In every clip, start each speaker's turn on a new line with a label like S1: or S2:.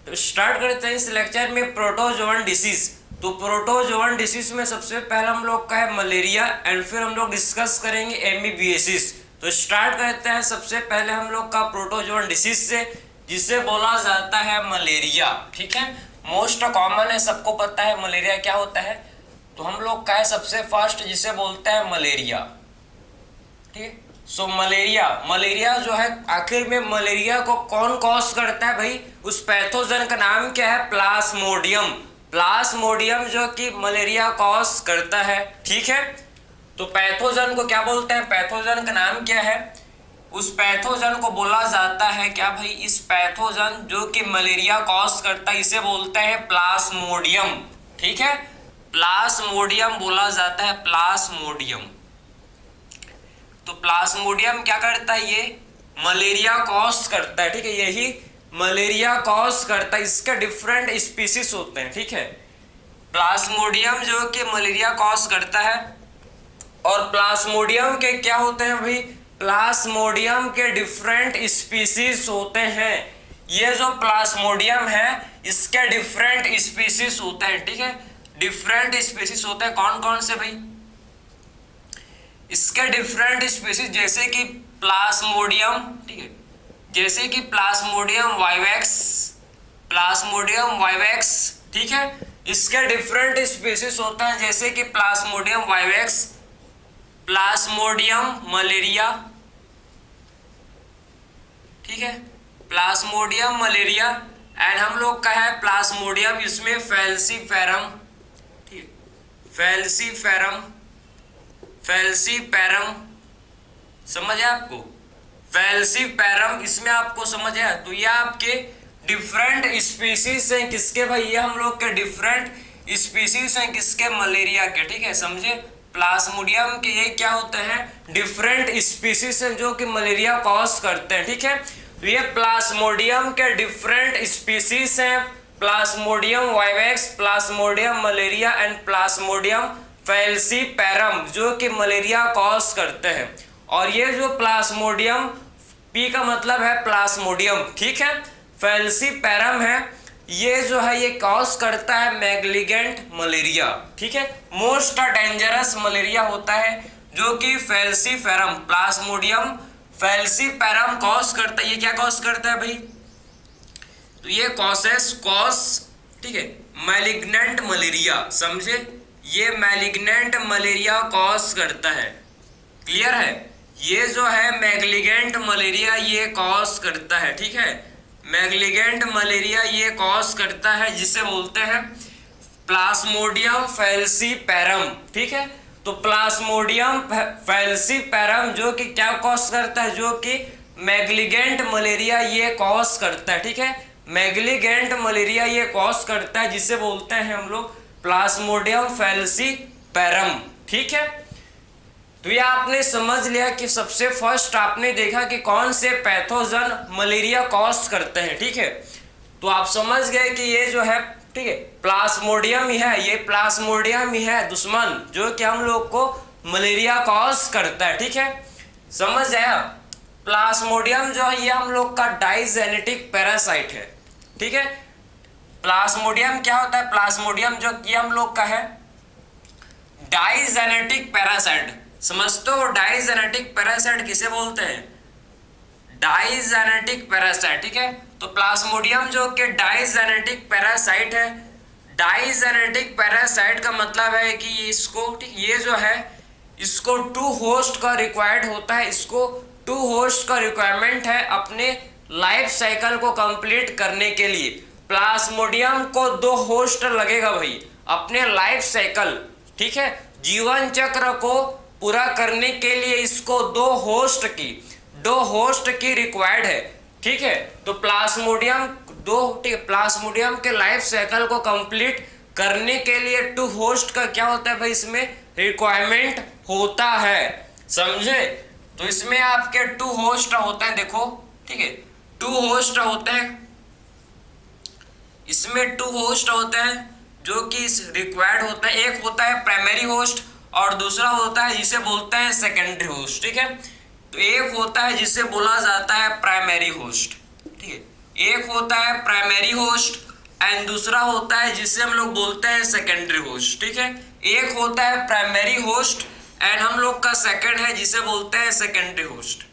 S1: तो स्टार्ट करते हैं इस लेक्चर में प्रोटोजोअन डिसीज। तो प्रोटोजोअन डिसीज में सबसे पहला हम लोग का है मलेरिया एंड फिर हम लोग डिस्कस करेंगे एमीबिएसिस। तो स्टार्ट करते हैं सबसे पहले हम लोग का प्रोटोजोअन डिसीज से, जिसे बोला जाता है मलेरिया। ठीक है, मोस्ट कॉमन है, सबको पता है मलेरिया क्या होता है। तो हम लोग का है सबसे फर्स्ट जिसे बोलते हैं मलेरिया। ठीक है, सो मलेरिया जो है, आखिर में मलेरिया को कौन कॉज करता है भाई? उस पैथोजन का नाम क्या है? प्लाज्मोडियम जो कि मलेरिया कॉज करता है। ठीक है, तो पैथोजन को क्या बोलते हैं? पैथोजन का नाम क्या है? उस पैथोजन को बोला जाता है क्या भाई? इस पैथोजन जो कि मलेरिया कॉज करता है इसे बोलते हैं प्लाज्मोडियम। ठीक है, प्लाज्मोडियम बोला जाता है, प्लाज्मोडियम। तो प्लाज्मोडियम क्या करता है? ये मलेरिया कॉज करता है। ठीक है, यही मलेरिया कॉज करता है। इसके डिफरेंट स्पीसीज होते हैं। ठीक है, प्लाज्मोडियम जो कि मलेरिया कॉज करता है, और प्लाज्मोडियम के क्या होते हैं भाई? प्लाज्मोडियम के डिफरेंट स्पीसीज होते हैं। ये जो प्लाज्मोडियम है इसके डिफरेंट स्पीसीज होते हैं। ठीक है, डिफरेंट स्पीसीज होते हैं। कौन कौन से भाई? इसके डिफरेंट स्पीसीज जैसे कि प्लाज्मोडियम, ठीक है, जैसे कि प्लाज्मोडियम वाइवेक्स, ठीक है, इसके डिफरेंट स्पीसीज होते हैं जैसे कि प्लाज्मोडियम वाइवेक्स, प्लाज्मोडियम मलेरिया, ठीक है, प्लाज्मोडियम मलेरिया। एंड हम लोग का है प्लाज्मोडियम, इसमें फैल्सीफेरम, ठीक, फैल्सीफेरम समझ है आपको? फैल्सीफेरम इसमें आपको समझ है। तो ये आपके डिफरेंट स्पीसीज हैं किसके भाई? ये हम लोग के डिफरेंट स्पीसीज हैं किसके? मलेरिया के। ठीक है, समझे? प्लाज्मोडियम के ये क्या होते हैं? डिफरेंट स्पीसीज हैं जो कि मलेरिया कॉज करते हैं। ठीक है, तो ये प्लाज्मोडियम के डिफरेंट स्पीसीज हैं, Plasmodium vivax, Plasmodium malaria and Plasmodium falciparum जो कि मलेरिया कॉज करते हैं। और ये जो प्लाज्मोडियम, पी का मतलब है प्लाज्मोडियम, ठीक है, फैल्सीफेरम है, ये जो है ये कॉज करता है मैग्लिगेंट मलेरिया। ठीक है, मोस्ट डेंजरस मलेरिया होता है जो कि फैल्सीफेरम, प्लाज्मोडियम फैल्सीफेरम कॉज करता है। ये क्या कॉज करता है भाई? तो ये ठीक है, मैलिग्नेंट मलेरिया, समझे? ये मैलिग्नेंट मलेरिया कॉज करता है। क्लियर है? ये जो है मैग्लिगेंट मलेरिया ये कॉज करता है। ठीक है, मैग्लिगेंट मलेरिया ये कॉज करता है, जिसे बोलते हैं प्लाज्मोडियम फैल्सीफेरम। ठीक है, तो प्लाज्मोडियम फैल्सीफेरम जो कि क्या कॉज करता है? जो कि मैग्लिगेंट मलेरिया ये कॉज करता है। ठीक है, मैग्लिगेंट मलेरिया ये कॉज करता है, जिसे बोलते हैं हम लोग प्लाज्मोडियम फैल्सीफेरम। ठीक है, तो ये आपने समझ लिया कि सबसे फर्स्ट आपने देखा कि कौन से पैथोजन मलेरिया कॉज करते हैं। ठीक है, तो आप समझ गए कि ये जो है, ठीक है, प्लाज्मोडियम ही है, ये प्लाज्मोडियम ही है दुश्मन जो कि हम लोग को मलेरिया कॉज करता है। ठीक है, समझ आया? प्लाज्मोडियम जो है ये हम लोग का डाइजेनेटिक पैरासाइट है। ठीक है, प्लाज्मोडियम क्या होता है? प्लाज्मोडियम जो कि हम लोग का है डाइजेनेटिक पैरासाइट। समझते हो डाइजेनेटिक पैरासाइट किसे बोलते हैं? Digenetic parasite. ठीक है, तो प्लाज्मोडियम जो कि डाइजेनेटिक पैरासाइट है, डाइजेनेटिक पैरासाइट का मतलब है कि इसको, ठीक, ये जो है इसको 2 होस्ट का रिक्वायर्ड होता है, इसको 2 होस्ट का रिक्वायरमेंट है अपने लाइफ साइकिल को कंप्लीट करने के लिए। प्लाज्मोडियम को 2 होस्ट लगेगा भाई अपने लाइफ साइकिल, ठीक है, जीवन चक्र को पूरा करने के लिए इसको 2 होस्ट की रिक्वायर्ड है। ठीक है, तो प्लाज्मोडियम प्लाज्मोडियम के लाइफ साइकिल को कंप्लीट करने के लिए 2 होस्ट का क्या होता है भाई? इसमें रिक्वायरमेंट होता है, समझे? तो इसमें आपके 2 होस्ट होते हैं, देखो, ठीक है, 2 होस्ट होते हैं, इसमें 2 होस्ट होते हैं जो कि रिक्वायर्ड होता है। एक होता है प्राइमरी होस्ट और दूसरा होता है जिसे बोलते हैं सेकेंडरी होस्ट। ठीक है, तो एक होता है जिसे बोला जाता है प्राइमरी होस्ट, ठीक है, एक होता है प्राइमरी होस्ट एंड दूसरा होता है जिसे हम लोग बोलते हैं सेकेंडरी होस्ट, ठीक है। एक होता है प्राइमरी होस्ट एंड हम लोग का सेकंड है जिसे बोलते हैं सेकेंडरी होस्ट।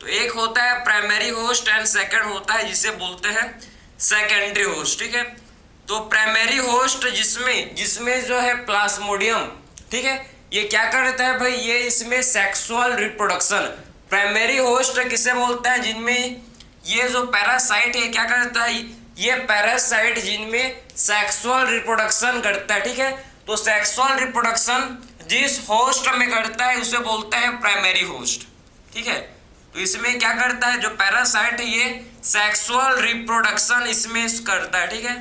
S1: तो एक होता है प्राइमरी होस्ट एंड सेकंड होता है जिसे बोलते हैं सेकेंडरी होस्ट, ठीक है। तो प्राइमरी होस्ट जिसमें जो है प्लाज्मोडियम, ठीक है, ये क्या करता है भाई, ये इसमें सेक्सुअल रिप्रोडक्शन। प्राइमरी होस्ट किसे बोलते हैं, जिनमें ये जो पैरासाइट है क्या करता है, ये पैरासाइट जिनमें सेक्सुअल रिप्रोडक्शन करता है, ठीक है। तो सेक्सुअल रिप्रोडक्शन जिस होस्ट में करता है उसे बोलते हैं प्राइमरी होस्ट, ठीक है। तो इसमें क्या करता है, जो पैरासाइट है ये सेक्सुअल रिप्रोडक्शन इसमें करता है, ठीक है।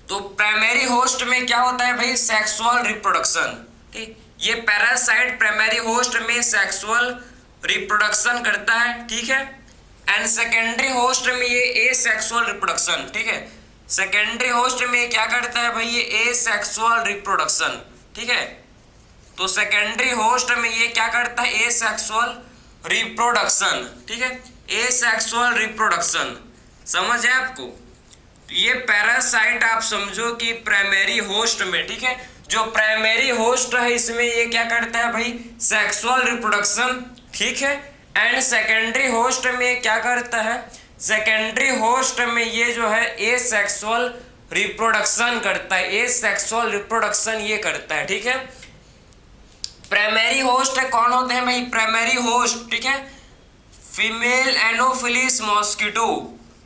S1: तो प्राइमरी होस्ट में क्या होता है भाई, सेक्सुअल रिप्रोडक्शन, ठीक। ये पैरासाइट प्राइमरी होस्ट में सेक्सुअल रिप्रोडक्शन करता है, ठीक है। एंड सेकेंडरी होस्ट में ये एसेक्सुअल रिप्रोडक्शन, ठीक है। सेकेंडरी होस्ट में क्या करता है भाई, ये एसेक्सुअल रिप्रोडक्शन, ठीक है। तो सेकेंडरी होस्ट में ये क्या करता है, एसेक्सुअल रिप्रोडक्शन, ठीक है, एसेक्सुअल रिप्रोडक्शन। समझ है आपको। तो ये पैरासाइट आप समझो कि प्राइमरी होस्ट में, ठीक है, जो प्राइमरी होस्ट है इसमें ये क्या करता है भाई, सेक्सुअल रिप्रोडक्शन, ठीक है। एंड सेकेंडरी होस्ट में क्या करता है, सेकेंडरी होस्ट में ये जो है एसेक्सुअल रिप्रोडक्शन करता है, एसेक्सुअल रिप्रोडक्शन ये करता है, ठीक है। प्राइमरी होस्ट कौन होते हैं भाई, प्राइमरी होस्ट, ठीक है, फीमेल एनोफिलिस मॉस्किटो,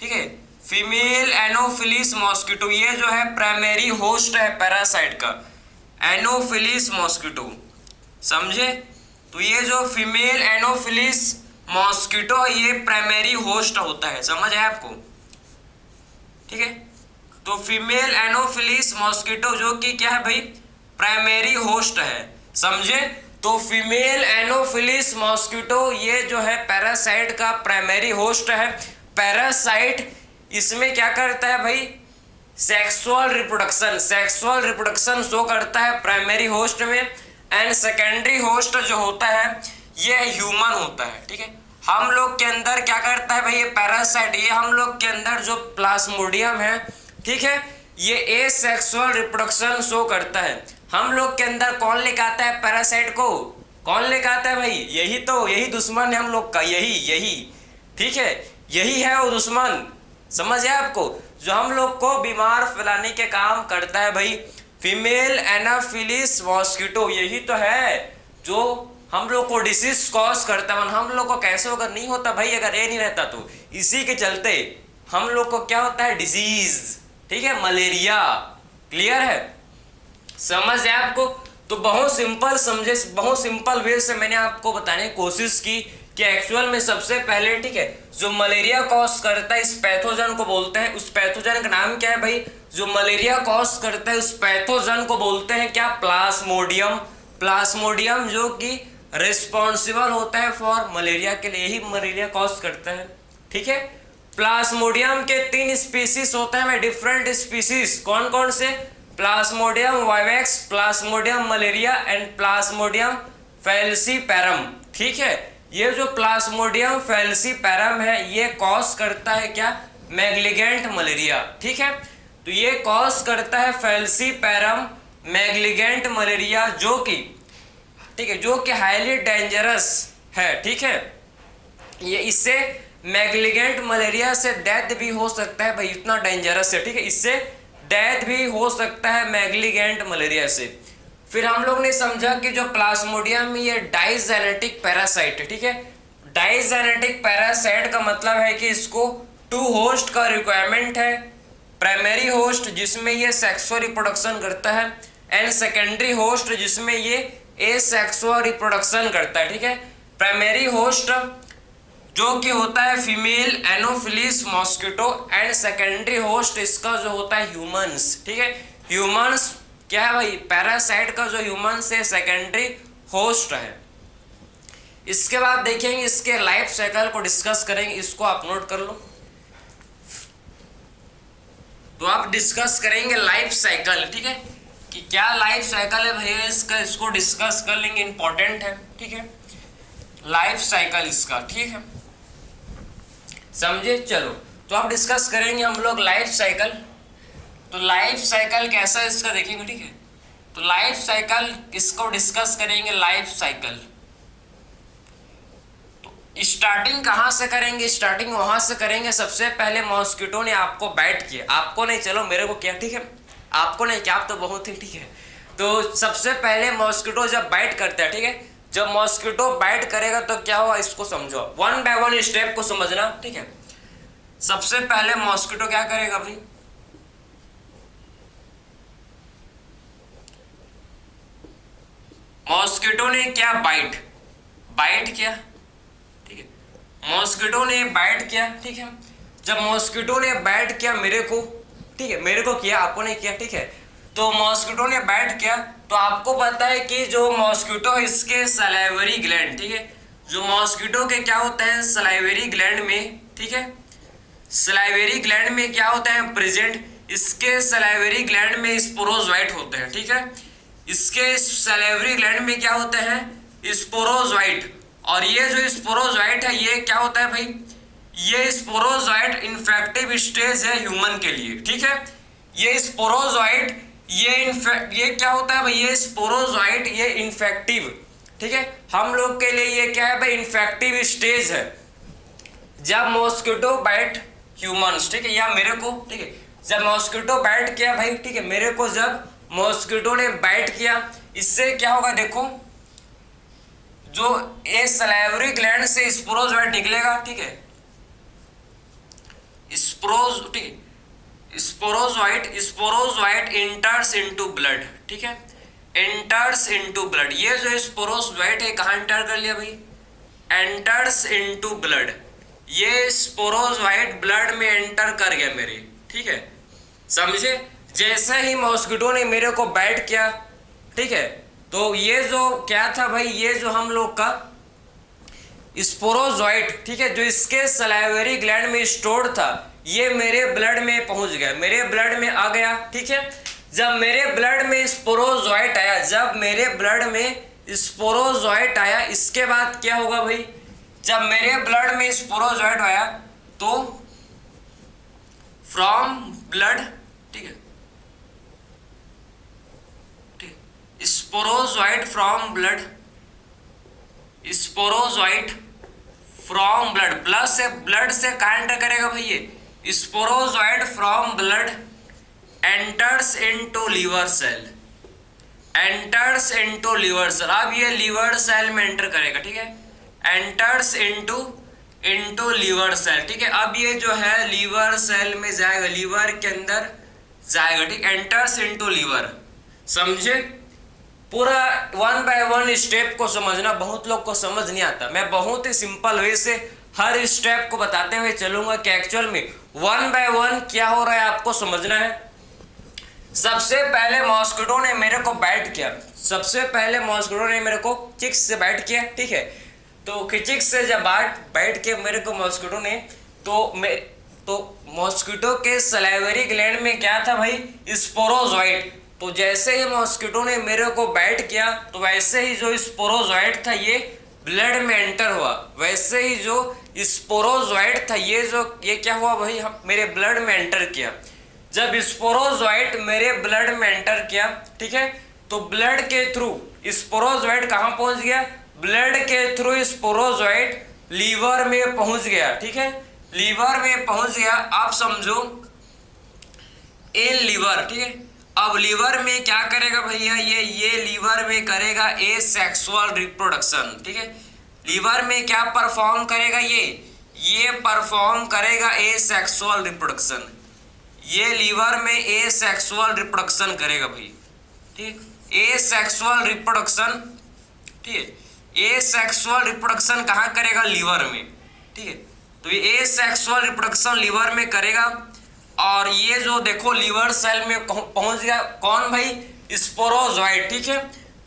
S1: ठीक है, फीमेल एनोफिलिस मॉस्किटो, ये जो है प्राइमरी होस्ट है पैरासाइट का, एनोफिलिस मॉस्किटो, समझे। तो ये जो फीमेल एनोफिलिस मॉस्किटो ये प्राइमरी होस्ट होता है, समझ है आपको, ठीक है। तो फीमेल एनोफिलिस मॉस्किटो जो कि क्या है भाई, प्राइमरी होस्ट है, समझे। तो फीमेल एनोफिलिस मॉस्किटो ये जो है पैरासाइट का प्राइमरी होस्ट है। पैरासाइट इसमें क्या करता है भाई, सेक्सुअल रिप्रोडक्शन शो करता है प्राइमरी होस्ट में। एंड सेकेंडरी होस्ट जो होता है ये ह्यूमन होता है, ठीक है। हम लोग के अंदर क्या करता है भाई, ये पैरासाइट, ये हम लोग के अंदर जो प्लाज्मोडियम है, ठीक है, ये एसेक्सुअल रिप्रोडक्शन शो करता है। हम लोग के अंदर कौन लेके आता है पैरासाइट को, कौन लेके आता है भाई, यही दुश्मन है हम लोग का, यही, ठीक है, यही है वो दुश्मन, समझ है आपको, जो हम लोग को बीमार फैलाने के काम करता है भाई। फीमेल एनाफिलिस मॉस्किटो यही तो है जो हम लोग को डिसीज कॉज करता है। हम लोग को कैसे होगा, नहीं होता भाई अगर ये नहीं रहता तो। इसी के चलते हम लोग को क्या होता है, डिजीज, ठीक है, मलेरिया। क्लियर है, समझ है आपको। तो बहुत सिंपल समझे, बहुत सिंपल वे से मैंने आपको बताने की कोशिश की कि एक्चुअल में सबसे पहले, ठीक है, जो मलेरिया कॉज करता है इस पैथोजन को बोलते हैं, उस पैथोजन का नाम क्या है भाई, जो मलेरिया कॉज करता है उस पैथोजन को बोलते हैं क्या, प्लाज्मोडियम। प्लाज्मोडियम जो कि रिस्पॉन्सिबल होता है फॉर मलेरिया के लिए, यही मलेरिया कॉज करता है, ठीक है। प्लाज्मोडियम के 3 स्पीसीज होते हैं, डिफरेंट स्पीसीज, कौन कौन से, Plasmodium vivax, Plasmodium malaria and Plasmodium falciparum, ठीक है। ये जो प्लाज्मोडियम फैल्सीपैरम है ये कॉज करता है क्या, मैग्लिगेंट मलेरिया, ठीक है। तो ये कॉज करता है फैल्सीपैरम मैग्लिगेंट मलेरिया, जो कि, ठीक है, जो कि हाईली डेंजरस है, ठीक है। ये इससे मैग्लिगेंट मलेरिया से डेथ भी हो सकता है भाई, इतना डेंजरस है, ठीक है, इससे डेथ भी हो सकता है मैग्लिगेंट मलेरिया से। फिर हम लोग ने समझा कि जो प्लाज्मोडियम में ये डाइजेनेटिक पैरासाइट है, ठीक है। डाइजेनेटिक पैरासाइट का मतलब है कि इसको 2 होस्ट का रिक्वायरमेंट है, प्राइमरी होस्ट जिसमें ये सेक्सुअल रिप्रोडक्शन करता है एंड सेकेंडरी होस्ट जिसमें ये एसेक्सुअल रिप्रोडक्शन करता है, ठीक है। प्राइमरी होस्ट जो कि होता है female Anopheles mosquito and secondary host इसका जो होता है ह्यूमंस, ठीक है। ह्यूमंस क्या है भाई, पैरासाइट का जो ह्यूमन से सेकेंडरी होस्ट है। इसके बाद देखेंगे इसके लाइफ साइकिल को डिस्कस करेंगे, इसको आप नोट कर लो। तो आप डिस्कस करेंगे लाइफ साइकिल, ठीक है, कि क्या लाइफ साइकिल है भैया इसका, इसको डिस्कस कर लेंगे, इंपॉर्टेंट है, ठीक है, लाइफ साइकिल इसका, ठीक है। समझे। चलो तो आप डिस्कस करेंगे हम लोग लाइफ साइकिल। तो लाइफ साइकिल कैसा है इसका देखेंगे, ठीक है। तो लाइफ साइकिल इसको डिस्कस करेंगे, लाइफ साइकिल। तो स्टार्टिंग कहाँ से करेंगे, स्टार्टिंग वहां से करेंगे। सबसे पहले मॉस्किटो ने आपको बाइट किया, आपको नहीं, चलो मेरे को क्या, ठीक है, आपको नहीं क्या, आप तो बहुत ही, ठीक है। तो सबसे पहले मॉस्किटो जब बाइट करता है, ठीक है, जब मॉस्किटो बाइट करेगा तो क्या हुआ इसको समझो, वन बाय वन स्टेप को समझना, ठीक है। सबसे पहले मॉस्किटो क्या करेगा भाई, मॉस्किटो ने क्या बाइट, बाइट किया, ठीक है। मॉस्किटो ने बाइट किया, ठीक है। जब मॉस्किटो ने बाइट किया मेरे को, ठीक है, मेरे को किया, आपको नहीं किया, ठीक है। तो मॉस्किटो ने बाइट किया, तो आपको पता है कि जो मॉस्किटो इसके सलाइवरी ग्लैंड, ठीक है, जो मॉस्किटो के क्या होता है सलाइवरी ग्लैंड में, ठीक है, सलाइवरी ग्लैंड में क्या होता है प्रेजेंट, इसके सलाइवरी ग्लैंड में स्पोरोजोइट होते हैं, ठीक है। इसके सलाइवरी ग्लैंड में क्या होते हैं स्पोरोजोइट, और ये जो स्पोरोजोइट है ये क्या होता है भाई, ये स्पोरोजोइट इन्फेक्टिव स्टेज है ह्यूमन के लिए, ठीक है। ये स्पोरोजोइट ये क्या होता है भाई, ये स्पोरोजोइट ये इन्फेक्टिव, ठीक है, हम लोग के लिए ये क्या है भाई इन्फेक्टिव स्टेज है। जब मॉस्किटो बाइट ह्यूमंस, ठीक है, या मेरे को, ठीक है, जब मॉस्किटो बाइट किया भाई, ठीक है, मेरे को जब मॉस्किटो ने बाइट किया, इससे क्या होगा देखो, जो ये सलाइवरी ग्लैंड से स्पोरोजोइट निकलेगा, ठीक है, ठीक है, स्पोरोजोइट इंटर्स इनटू ब्लड, ठीक है, एंटर्स इनटू ब्लड। ये जो स्पोरोजोइट है कहाँ एंटर कर लिया भाई, एंटर्स इनटू ब्लड, ये स्पोरोजोइट ब्लड में एंटर कर गया मेरे, ठीक है, समझे। जैसे ही मॉस्किटो ने मेरे को बाइट किया, ठीक है, तो ये जो क्या था भाई, ये जो हम लोग का स्पोरोजोइट, ठीक है, जो इसके सलाइवरी ग्लैंड में स्टोर्ड था, ये मेरे ब्लड में पहुंच गया, मेरे ब्लड में आ गया, ठीक है। जब मेरे ब्लड में स्पोरोजोइट आया, जब मेरे ब्लड में स्पोरोजोइट आया, इसके बाद क्या होगा भाई, जब मेरे ब्लड में स्पोरोजोइट आया तो फ्रॉम ब्लड, ठीक है, ठीक, sporozoite from blood, sporozoite from blood, blood से कहाँ एंटर करेगा भाई, ये sporozoite from blood enters into liver cell, enters into liver cell. अब ये लीवर सेल में एंटर करेगा, ठीक है, एंटर्स इनटू लीवर सेल, ठीक है। अब ये जो है लीवर सेल में जाएगा, लीवर के अंदर जाएगा, ठीक, एंटर्स इनटू लीवर, समझे। पूरा वन बाय वन स्टेप को समझना, बहुत लोग को समझ नहीं आता, मैं बहुत ही सिंपल वे से हर स्टेप को बताते हुए चलूंगा कि एक्चुअल में वन बाय वन क्या हो रहा है आपको समझना है। सबसे पहले मॉस्किटो ने मेरे को बाइट किया, सबसे पहले मॉस्किटो ने मेरे को चिक्स से बाइट किया, ठीक है। तो चिक्स से जब बाइट किया मेरे को मॉस्किटो ने, तो मॉस्किटो के सलाइवरी ग्लैंड में क्या था भाई स्पोरोजोइट। तो जैसे ही मॉस्किटो ने मेरे को बाइट किया, तो वैसे ही जो स्पोरोजोइट था ये ब्लड में एंटर हुआ, वैसे ही जो स्पोरोजोइट था ये क्या हुआ भाई मेरे ब्लड में एंटर किया। जब स्पोरोजोइट मेरे ब्लड में एंटर किया, ठीक है, तो ब्लड के थ्रू स्पोरोजोइट कहाँ पहुंच गया, ब्लड के थ्रू स्पोरोजोइट लीवर में पहुंच गया, ठीक है, लीवर में पहुंच गया। आप समझो इन लीवर, ठीक है, अब लीवर में क्या करेगा भैया, ये लीवर में करेगा ए सेक्सुअल रिप्रोडक्शन, ठीक है, लीवर में क्या परफॉर्म करेगा, ये परफॉर्म करेगा ए सेक्सुअल रिप्रोडक्शन, ये लीवर में ए सेक्सुअल रिप्रोडक्शन करेगा भाई, ठीक, ए सेक्सुअल रिप्रोडक्शन, ठीक है, ए सेक्सुअल रिप्रोडक्शन कहाँ करेगा लीवर में, ठीक है। तो ये ए सेक्सुअल रिप्रोडक्शन लीवर में करेगा, और ये जो देखो लीवर सेल में पहुंच गया कौन भाई स्पोरोजोइट, ठीक है।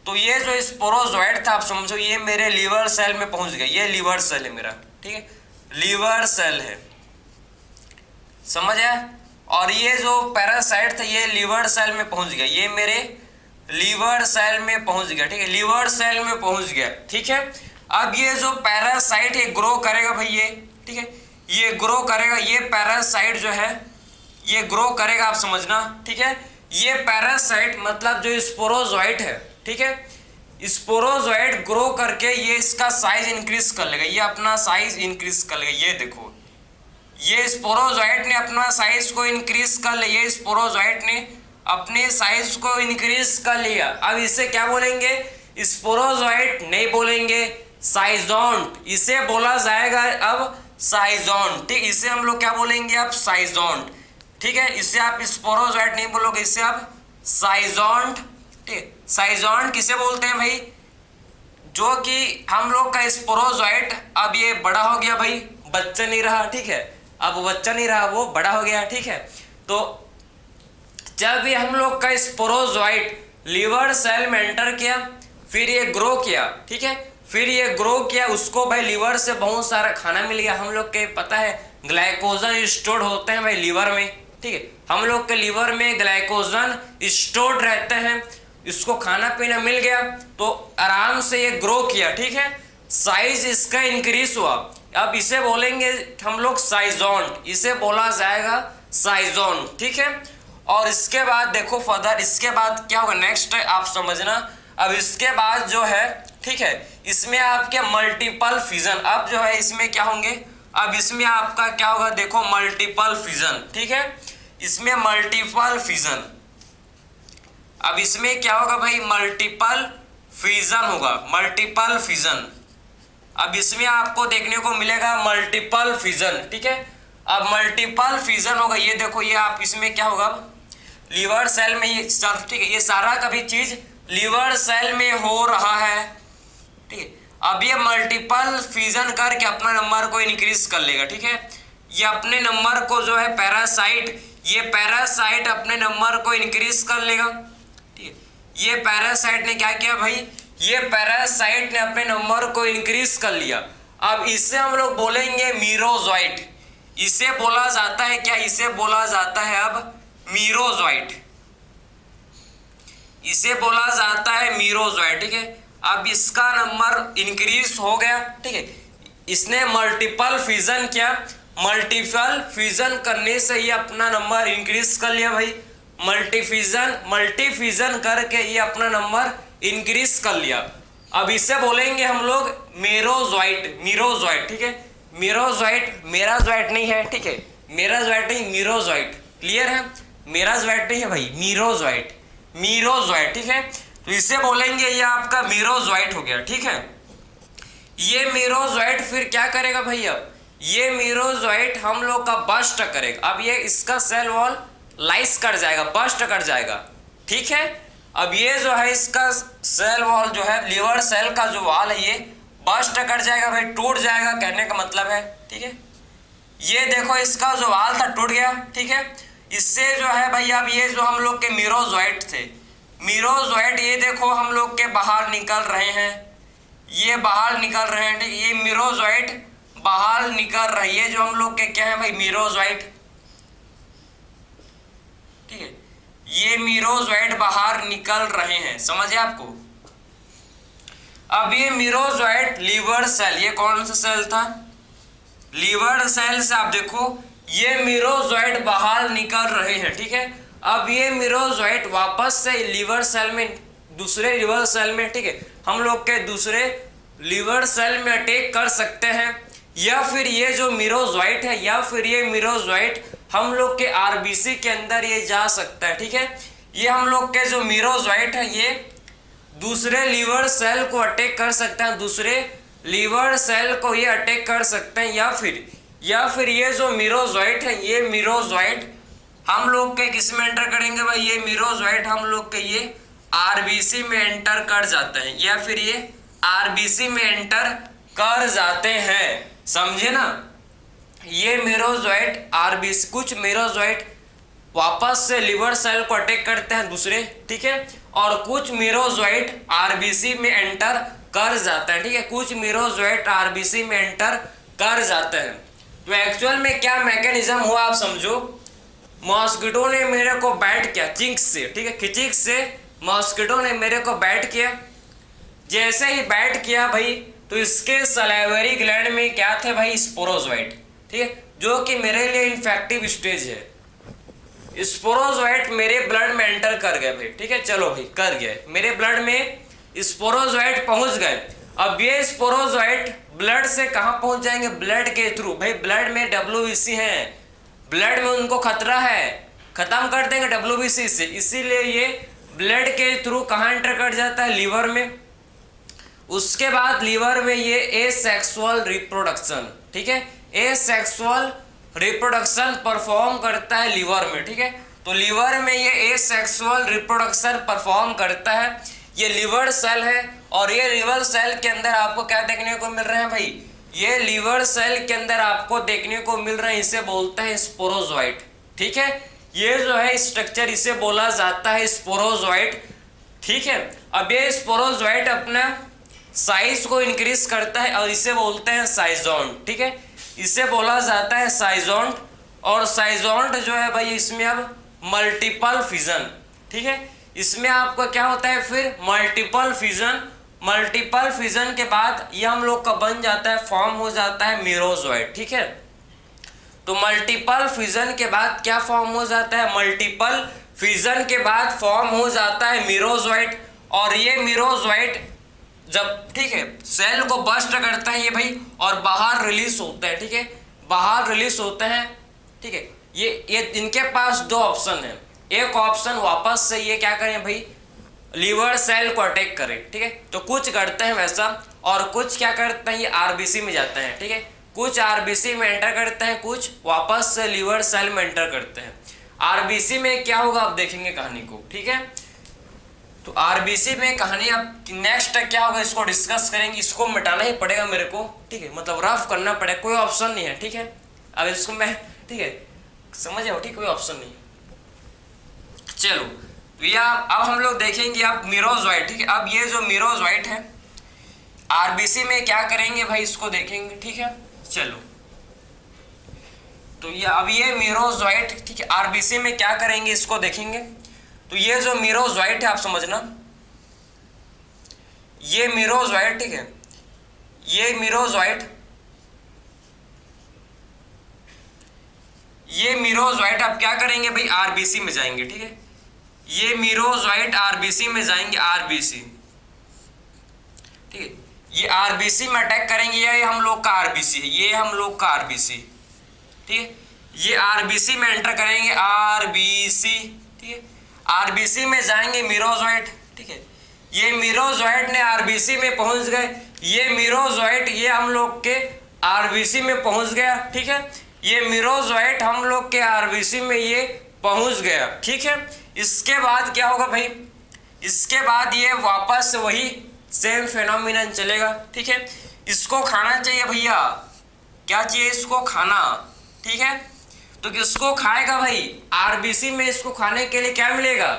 S1: तो ये जो स्पोरोजोइट था आप समझो ये मेरे लीवर सेल में पहुंच गया, ये लीवर सेल है मेरा, ठीक है, लीवर सेल है, समझ आया। और ये जो पैरासाइट था ये लीवर सेल में पहुंच गया, ये मेरे लीवर सेल में पहुंच गया, ठीक है, लीवर सेल में पहुंच गया, ठीक है। अब ये जो पैरासाइट ये ग्रो करेगा भाई ये, ठीक है, ये ग्रो करेगा, ये पैरासाइट जो है ये ग्रो करेगा, आप समझना, ठीक है। ये पैरासाइट मतलब जो स्पोरोजोइट है, ठीक है, स्पोरोजोइट ग्रो करके ये इसका साइज इंक्रीज कर लेगा, ये अपना साइज इंक्रीज कर लेगा। ये देखो, ये स्पोरोजोइट ने अपना साइज को इंक्रीज कर लिया, ये स्पोरोजोइट ने अपने साइज को इंक्रीज कर लिया। अब इसे क्या बोलेंगे? स्पोरोजोइट नहीं बोलेंगे, साइजोंट इसे बोला जाएगा अब, साइजोंट, ठीक। इसे हम लोग क्या बोलेंगे अब? साइजोंट, ठीक है। इसे आप स्पोरोजोइट नहीं बोलोगे, इसे आप साइजोंट, ठीक। साइजोंट किसे बोलते हैं भाई? जो कि हम लोग का स्पोरोजोइट अब ये बड़ा हो गया भाई, बच्चा नहीं रहा, ठीक है। अब वो बच्चा नहीं रहा, वो बड़ा हो गया, ठीक है। तो जब भी हम लोग का स्पोरोजोइट लीवर सेल में एंटर किया, फिर ये ग्रो किया, ठीक है, फिर ये ग्रो किया, उसको भाई लीवर से बहुत सारा खाना मिल गया। हम लोग के पता है ग्लाइकोजन स्टोर होते हैं भाई लीवर में, ठीक है। हम लोग के लीवर में ग्लाइकोजन स्टोर रहते हैं, इसको खाना पीना मिल गया तो आराम से ये ग्रो किया, ठीक है। साइज इसका इंक्रीज हुआ, अब इसे बोलेंगे हम लोग साइजोंट, इसे बोला जाएगा साइजोंट, ठीक है। और इसके बाद देखो फर्दर, इसके बाद क्या होगा नेक्स्ट आप समझना। अब इसके बाद जो है, ठीक है, इसमें आपके मल्टीपल फिजन, अब जो है इसमें क्या होंगे? अब इसमें आपका क्या होगा? देखो मल्टीपल फिजन, ठीक है, इसमें मल्टीपल फिजन। अब इसमें क्या होगा भाई? मल्टीपल फिजन होगा, मल्टीपल फिजन। अब इसमें आपको देखने को मिलेगा मल्टीपल फिजन, ठीक है। अब मल्टीपल फिजन होगा, ये देखो, ये आप इसमें क्या होगा? लीवर सेल में ये, ठीक है, ये सारा कभी चीज लीवर सेल में हो रहा है, ठीक है। अब ये मल्टीपल फिजन करके अपना नंबर को इंक्रीज कर लेगा, ठीक है। ये अपने नंबर को जो है पैरासाइट, ये पैरासाइट अपने नंबर को इंक्रीज कर लेगा, ठीक है। ये पैरासाइट ने क्या किया भाई? ये पैरासाइट ने अपने नंबर को इंक्रीज कर लिया। अब इससे हम लोग बोलेंगे मीरोजोइट, इसे बोला जाता है क्या? इसे बोला जाता है अब मीरोजोइट, इसे बोला जाता है मीरोजोइट, ठीक है। अब इसका नंबर इंक्रीज हो गया, ठीक है, इसने मल्टीपल फिजन किया, मल्टीपल फिजन करने से ये अपना नंबर इंक्रीज कर लिया भाई, मल्टीफिजन करके ये अपना नंबर इंक्रीज कर लिया। अब इसे बोलेंगे हम लोग मेरोजोइट, मीरोजोइट, ठीक है। मीरोजोइट, मेराजोइट नहीं है, ठीक है, मेराजोइट नहीं, मीरोजोइट, क्लियर है? मेराजोइट नहीं है भाई, मीरोजोइट, मीरोजोइट, ठीक है। तो इसे बोलेंगे ये आपका मीरोजोइट हो गया, ठीक है। ये मीरोजोइट फिर क्या करेगा भाई? अब ये मीरोजोइट हम लोग का बस्ट करेगा, अब ये इसका सेल वॉल लाइस कर जाएगा, बस्ट कर जाएगा, ठीक है। अब ये जो है इसका सेल वॉल जो है, लीवर सेल का जो वॉल है, ये बस्ट कर जाएगा भाई, टूट जाएगा, कहने का मतलब है, ठीक है। ये देखो इसका जो वॉल था टूट गया, ठीक है। इससे जो है भाई अब ये जो हम लोग के मीरोजोइट थे, मीरोजोइट ये देखो हम लोग के बाहर निकल रहे हैं, ये बाहर निकल रहे हैं, ठीक। ये मीरोजोइट बाहर निकल रही है, जो हम लोग के क्या है भाई? मीरोजोइट, ठीक है। ये मीरोजोइट बाहर निकल रहे हैं, समझे आपको? अब ये मीरोजोइट लीवर सेल, ये कौन सा सेल था? लीवर सेल से आप देखो ये मीरोजोइट बाहर निकल रहे हैं, ठीक है। अब ये मीरोजोइट वापस से लीवर सेल में, दूसरे लीवर सेल में, ठीक है, हम लोग के दूसरे लीवर सेल में अटैक कर सकते हैं, या फिर ये जो मीरोजोइट है, या फिर ये मीरोजोइट हम लोग के आरबीसी के अंदर ये जा सकता है, ठीक है। ये हम लोग के जो मीरोजोइट है ये दूसरे लीवर सेल को अटैक कर सकते हैं, दूसरे लीवर सेल को ये अटैक कर सकते हैं, या फिर ये जो मीरोजोइट है, ये मीरोजोइट हम लोग के किस में एंटर करेंगे भाई? ये मीरोजोइट हम लोग के ये आरबीसी में एंटर कर जाते हैं, या फिर ये आरबीसी में एंटर कर जाते हैं, समझे ना? ये मीरोजोइट आरबीसी, कुछ मीरोजोइट वापस से लिवर सेल को अटैक करते हैं दूसरे, ठीक है, और कुछ मीरोजोइट आरबीसी में एंटर कर जाते हैं, ठीक है, कुछ मीरोजोइट आरबीसी में एंटर कर जाते हैं। तो एक्चुअल में क्या मैकेनिज्म हुआ आप समझो। मॉस्किटो ने मेरे को बाइट किया चिंक्स से, ठीक है, खिचिक से मॉस्किटो ने मेरे को बाइट किया। जैसे ही बाइट किया भाई, तो इसके सलाइवरी ग्लैंड में क्या थे भाई? स्पोरोजोइट, ठीक है, जो कि मेरे लिए इन्फेक्टिव स्टेज है। स्पोरोजोइट मेरे ब्लड में एंटर कर गए भाई, ठीक है, चलो भाई कर गए, मेरे ब्लड में स्पोरोजोइट पहुंच गए। अब ये स्पोरोजोइट ब्लड से कहां पहुंच जाएंगे? ब्लड के थ्रू। भाई ब्लड में WBC है, ब्लड में उनको खतरा है, खत्म कर देंगे WBC से, इसीलिए ये ब्लड के थ्रू कहां एंटर कर जाता है? लीवर में। उसके बाद लीवर में ये एसेक्सुअल रिप्रोडक्शन, ठीक है, एसेक्सुअल रिप्रोडक्शन परफॉर्म करता है लीवर में, ठीक है। तो लीवर में ये एसेक्सुअल रिप्रोडक्शन परफॉर्म करता है, ये लीवर सेल है। और ये लीवर सेल के अंदर आपको क्या देखने को मिल रहे हैं भाई? ये लीवर सेल के अंदर आपको देखने को मिल रहे हैं, इसे बोलते हैं स्पोरोजोइट, ठीक है। ये जो है स्ट्रक्चर, इसे बोला जाता है स्पोरोजोइट, ठीक है। अब ये स्पोरोजोइट अपना साइज को इंक्रीज करता है और इसे बोलते हैं साइजोंट, ठीक है, इसे बोला जाता है साइजोंट। और साइजोंट जो है भाई, इसमें अब मल्टीपल फिजन, ठीक है, इसमें आपको क्या होता है फिर? Multiple fission. मल्टीपल फिजन के बाद ये हम लोग का बन जाता है, फॉर्म हो जाता है मीरोजोइट, ठीक है। तो मल्टीपल फिजन के बाद क्या फॉर्म हो जाता है? मल्टीपल फिजन के बाद फॉर्म हो जाता है मीरोजोइट। और ये मीरोजोइट जब, ठीक है, सेल को बस्ट करता है ये भाई, और बाहर रिलीज होता है, ठीक है, बाहर रिलीज होते हैं, ठीक है। ये इनके पास दो ऑप्शन है, एक ऑप्शन वापस से ये क्या करें भाई? लीवर सेल को अटैक करें, ठीक है, तो कुछ करते हैं वैसा, और कुछ क्या करते हैं, ये RBC में जाते हैं, ठीक है, कुछ RBC में एंटर करते हैं, कुछ वापस से लीवर सेल में एंटर करते हैं। RBC में क्या होगा आप देखेंगे कहानी को, ठीक है। तो RBC में कहानी अब नेक्स्ट क्या होगा इसको डिस्कस करेंगे, इसको मिटाना ही पड़ेगा मेरे को, ठीक है, मतलब रफ करना पड़ेगा, कोई ऑप्शन नहीं है, ठीक है। अब इसको मैं, ठीक है, समझ आओ, ठीक, कोई ऑप्शन नहीं। चलो तो अब हम लोग देखेंगे अब मीरोजोइट, ठीक है। अब ये जो मीरोजोइट है RBC में क्या करेंगे भाई, इसको देखेंगे, ठीक है। चलो तो ये अब ये मीरोजोइट, ठीक है, RBC में क्या करेंगे इसको देखेंगे। तो ये जो मीरोजोइट है आप समझना, ये मीरोजोइट, ठीक है, ये मीरोजोइट आप क्या करेंगे भाई? RBC में जाएंगे, ठीक है, ये मीरोजोइट RBC में जाएंगे, RBC, ठीक है, ये RBC में अटैक करेंगे, ये हम लोग का RBC है, ये हम लोग का RBC, ठीक है, ये RBC में एंटर करेंगे, RBC, ठीक है, RBC में जाएंगे मीरोजोइट, ठीक है, ये मीरोजोइट ने RBC में पहुंच गए, ये मीरोजोइट ये हम लोग के RBC में पहुंच गया, ठीक है, ये मीरोजोइट हम लोग के RBC में ये पहुंच गया, ठीक है। इसके बाद क्या होगा भाई? इसके बाद ये वापस वही सेम फेनोमेनन चलेगा, ठीक है। इसको खाना चाहिए भैया, क्या चाहिए? इसको खाना, ठीक है। तो किसको खाएगा भाई? RBC में इसको खाने के लिए क्या मिलेगा?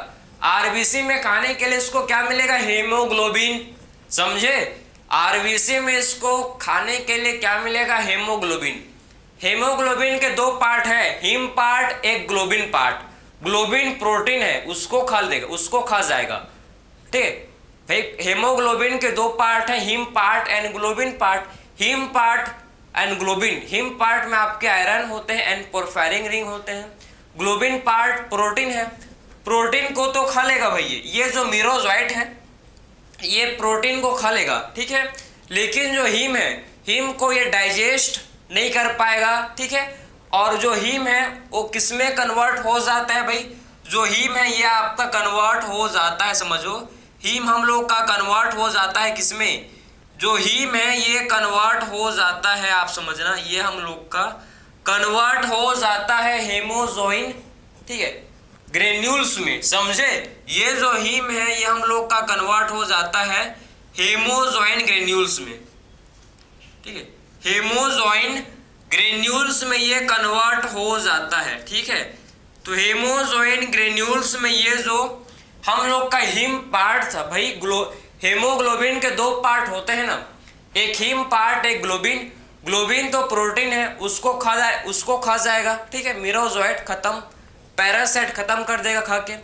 S1: RBC में खाने के लिए इसको क्या मिलेगा? हेमोग्लोबिन, समझे? RBC में इसको खाने के लिए क्या मिलेगा? हेमोग्लोबिन। हेमोग्लोबिन के दो पार्ट है, हीम पार्ट, एक ग्लोबिन पार्ट। ग्लोबिन प्रोटीन है, उसको खा देगा, उसको खा जाएगा, ठीक है भाई। हेमोग्लोबिन के दो पार्ट है, heme part and globin part. Heme part and globin, heme part में आपके आयरन होते हैं एंड पोरफायरिन रिंग होते हैं। ग्लोबिन पार्ट प्रोटीन है, प्रोटीन को तो खा लेगा भाई। ये जो मीरोजोइट है ये प्रोटीन को खा लेगा, ठीक है, लेकिन जो हीम है, हीम को ये डाइजेस्ट नहीं कर पाएगा, ठीक है। और जो हीम है वो किसमें कन्वर्ट हो जाता है भाई? जो हीम है ये आपका कन्वर्ट हो जाता है, समझो, हीम हम लोग का कन्वर्ट हो जाता है किसमें? जो हीम है ये कन्वर्ट हो जाता है, आप समझना, ये हम लोग का कन्वर्ट हो जाता है हेमोजोइन, ठीक है, ग्रेन्यूल्स में, समझे। ये जो हीम है ये हम लोग का कन्वर्ट हो जाता है हेमोजोइन ग्रेन्यूल्स में, ठीक है, हेमोजोइन ग्रेन्यूल्स में ये कन्वर्ट हो जाता है, ठीक है। तो हेमोजोइन ग्रेन्यूल्स में ये जो हम लोग का हीम पार्ट था भाई, हेमोग्लोबिन के दो पार्ट होते हैं ना, एक हीम पार्ट, एक ग्लोबिन। ग्लोबिन तो प्रोटीन है, उसको खा जाएगा, ठीक है, मीरोजोइट खत्म, पैरासाइट खत्म कर देगा खा के।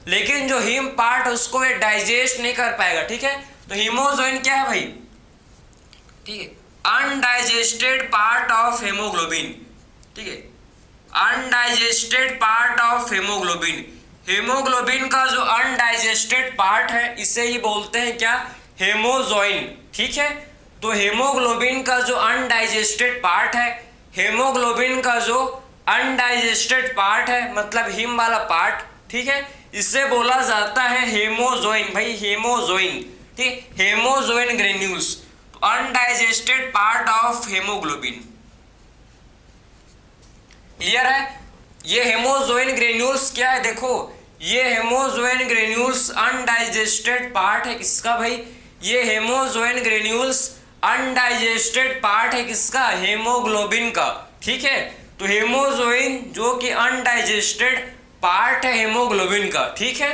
S1: लेकिन जो हीम पार्ट उसको ये डाइजेस्ट नहीं कर पाएगा, ठीक है। तो हीमोजोइन क्या है भाई? ठीक है, अनडाइजेस्टेड पार्ट ऑफ हेमोग्लोबिन, ठीक है, undigested part of haemoglobin. Haemoglobin का जो अनडाइजेस्टेड पार्ट है इसे ही बोलते हैं क्या, हेमोजोइन। ठीक है, तो हेमोग्लोबिन का जो अनडाइजेस्टेड पार्ट है, हेमोग्लोबिन का जो अनडाइजेस्टेड पार्ट है मतलब हिम वाला पार्ट, ठीक है, इसे बोला जाता है हेमोजोइन। भाई हेमोजोइन, ठीक, haemozoin granules, undigested part of haemoglobin. Clear है? ये हेमोजोइन ग्रेन्यूल्स क्या है, देखो ये हेमोजोइन ग्रेन्यूल्स अनडाइजेस्टेड पार्ट है किसका भाई, ये हेमोजोइन ग्रेन्यूल्स अनडाइजेस्टेड पार्ट है किसका, हेमोग्लोबिन का। ठीक है, तो हेमोजोइन जो कि अनडाइजेस्टेड पार्ट है हेमोग्लोबिन का। ठीक है,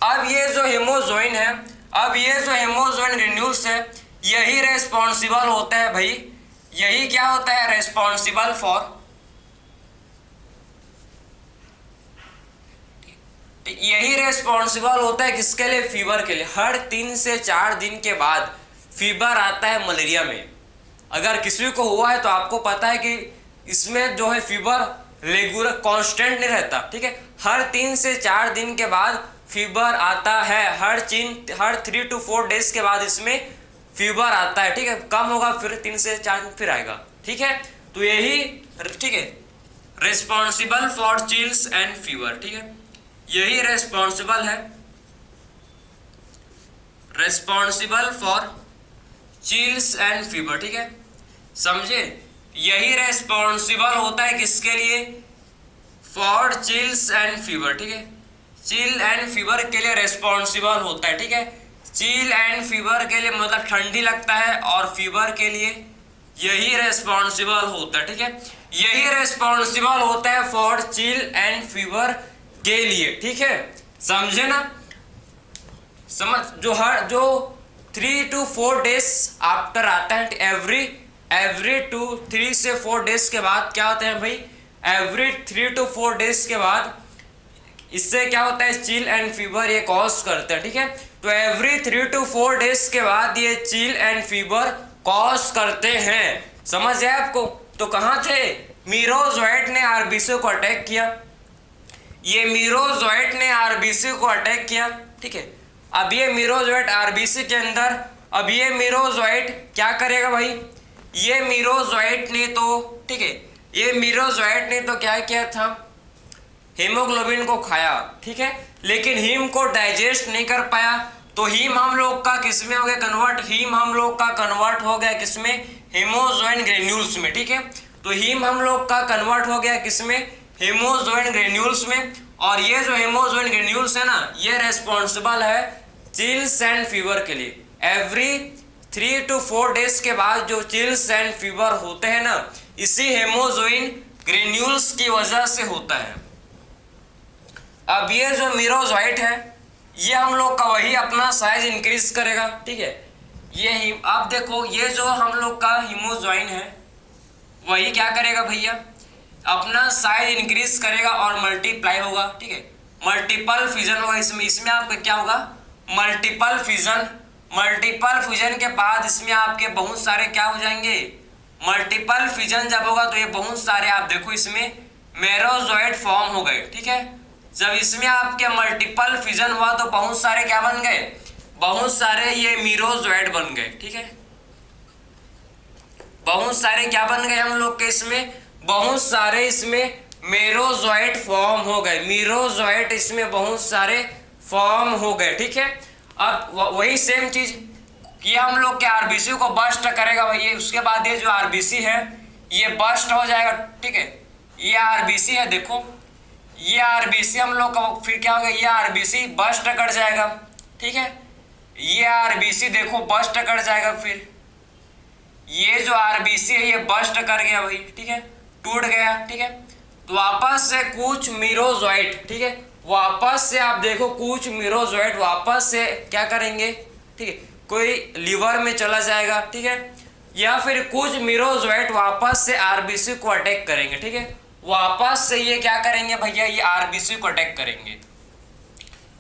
S1: अब ये जो हेमोजोइन है, अब ये जो हेमोजोइन ग्रेन्यूल्स है, यही रेस्पॉन्सिबल होता है भाई, यही क्या होता है, रेस्पॉन्सिबल फॉर, यही रेस्पॉन्सिबल होता है किसके लिए, फीवर के लिए। हर 3 से 4 दिन के बाद फीवर आता है मलेरिया में। अगर किसी को हुआ है तो आपको पता है कि इसमें जो है फीवर रेगुलर कांस्टेंट नहीं रहता। ठीक है, हर 3 से 4 दिन के बाद फीवर आता है, हर 3 to 4 डेज के बाद इसमें फीवर आता है। ठीक है, कम होगा फिर 3 से 4 दिन फिर आएगा। ठीक है, तो यही, ठीक है, responsible for chills and fever. ठीक है, यही रेस्पॉन्सिबल है, responsible for chills and fever. ठीक है, समझे, यही रेस्पॉन्सिबल होता है किसके लिए, फॉर चिल्स एंड फीवर। ठीक है, चिल एंड फीवर के लिए रेस्पॉन्सिबल होता है। ठीक है, चिल एंड फीवर के लिए मतलब ठंडी लगता है, और फीवर के लिए यही रेस्पॉन्सिबल होता है। ठीक है, यही रेस्पॉन्सिबल होता है फॉर चिल एंड फीवर के लिए। ठीक है, समझे ना, समझ, जो 3 to 4 डेज आफ्टर आता है, एवरी 3 से 4 डेज के बाद क्या होता है भाई, एवरी 3 to 4 डेज के बाद इससे क्या होता है, चिल एंड फीवर ये कॉज करते हैं। ठीक है, तो एवरी 3 to 4 डेज के बाद ये चिल एंड फीवर कॉज करते हैं। समझ आए आपको? तो कहाँ थे, मीरोजोइट ने आरबीसी को अटैक किया, ये मीरोजोइट ने आरबीसी को अटैक किया। ठीक है, अब ये मीरोजोइट आरबीसी के अंदर, अब ये मीरोजोइट क्या करेगा भाई, ये मीरोजोइट ने तो, ठीक है, ये मीरोजोइट ने तो क्या किया था, हीमोग्लोबिन को खाया। ठीक है, लेकिन हीम को डाइजेस्ट नहीं कर पाया, तो हीम हम लोग का किसमें हो गया कन्वर्ट, हीम हम लोग का कन्वर्ट हो गया किसमें, हेमोजोइन ग्रेन्यूल्स में। ठीक है, तो हीम हम लोग का कन्वर्ट हो गया किसमें, हेमोजोइन ग्रेन्यूल्स में। और ये जो हेमोजोइन ग्रेन्यूल्स है ना, ये रेस्पॉन्सिबल है चिल्स एंड फीवर के लिए। एवरी 3 to 4 डेज के बाद जो चिल्स एंड फीवर होते हैं ना, इसी हेमोजोइन ग्रेन्यूल्स की वजह से होता है। अब ये जो मीरोजोइट है, ये हम लोग का वही अपना साइज इंक्रीज करेगा। ठीक है, ये आप देखो, ये जो हम लोग का हीमोजोइन है वही क्या करेगा भैया, अपना साइज इंक्रीज करेगा और मल्टीप्लाई होगा। ठीक है, मल्टीपल फ्यूजन होगा इसमें आपका क्या होगा, मल्टीपल फ्यूजन। मल्टीपल फ्यूजन के बाद इसमें आपके बहुत सारे क्या हो जाएंगे, मल्टीपल फ्यूजन जब होगा तो ये बहुत सारे, आप देखो इसमें मेरोजोइट फॉर्म हो गए। ठीक है, जब इसमें आपके मल्टीपल फ्यूजन हुआ तो बहुत सारे क्या बन गए, बहुत सारे ये मीरोजोइट बन गए। ठीक है, बहुत सारे क्या बन गए हम लोग के इसमें, बहुत सारे इसमें मेरोजोइट फॉर्म हो गए, मीरोजोइट इसमें बहुत सारे फॉर्म हो गए। ठीक है, अब वही सेम चीज ये हम लोग के आरबीसी को बस्ट करेगा भैया, उसके बाद ये जो आरबीसी है ये बस्ट हो जाएगा। ठीक है, ये आरबीसी है, देखो ये आरबीसी हम लोग का फिर क्या होगा, ये आरबीसी बस्ट कर जाएगा। ठीक है, ये आरबीसी देखो बस्ट कर जाएगा, फिर ये जो आरबीसी है ये बस्ट कर गया भाई। ठीक है, टूट गया। ठीक है, तो वापस से कुछ मीरोजोइट, ठीक है, वापस से आप देखो कुछ मीरोजोइट वापस से क्या करेंगे, ठीक है, कोई लीवर में चला जाएगा। ठीक है, या फिर कुछ मीरोजोइट वापस से आरबीसी को अटैक करेंगे। ठीक है, वापस से ये क्या करेंगे भैया, ये आरबीसी को अटैक करेंगे।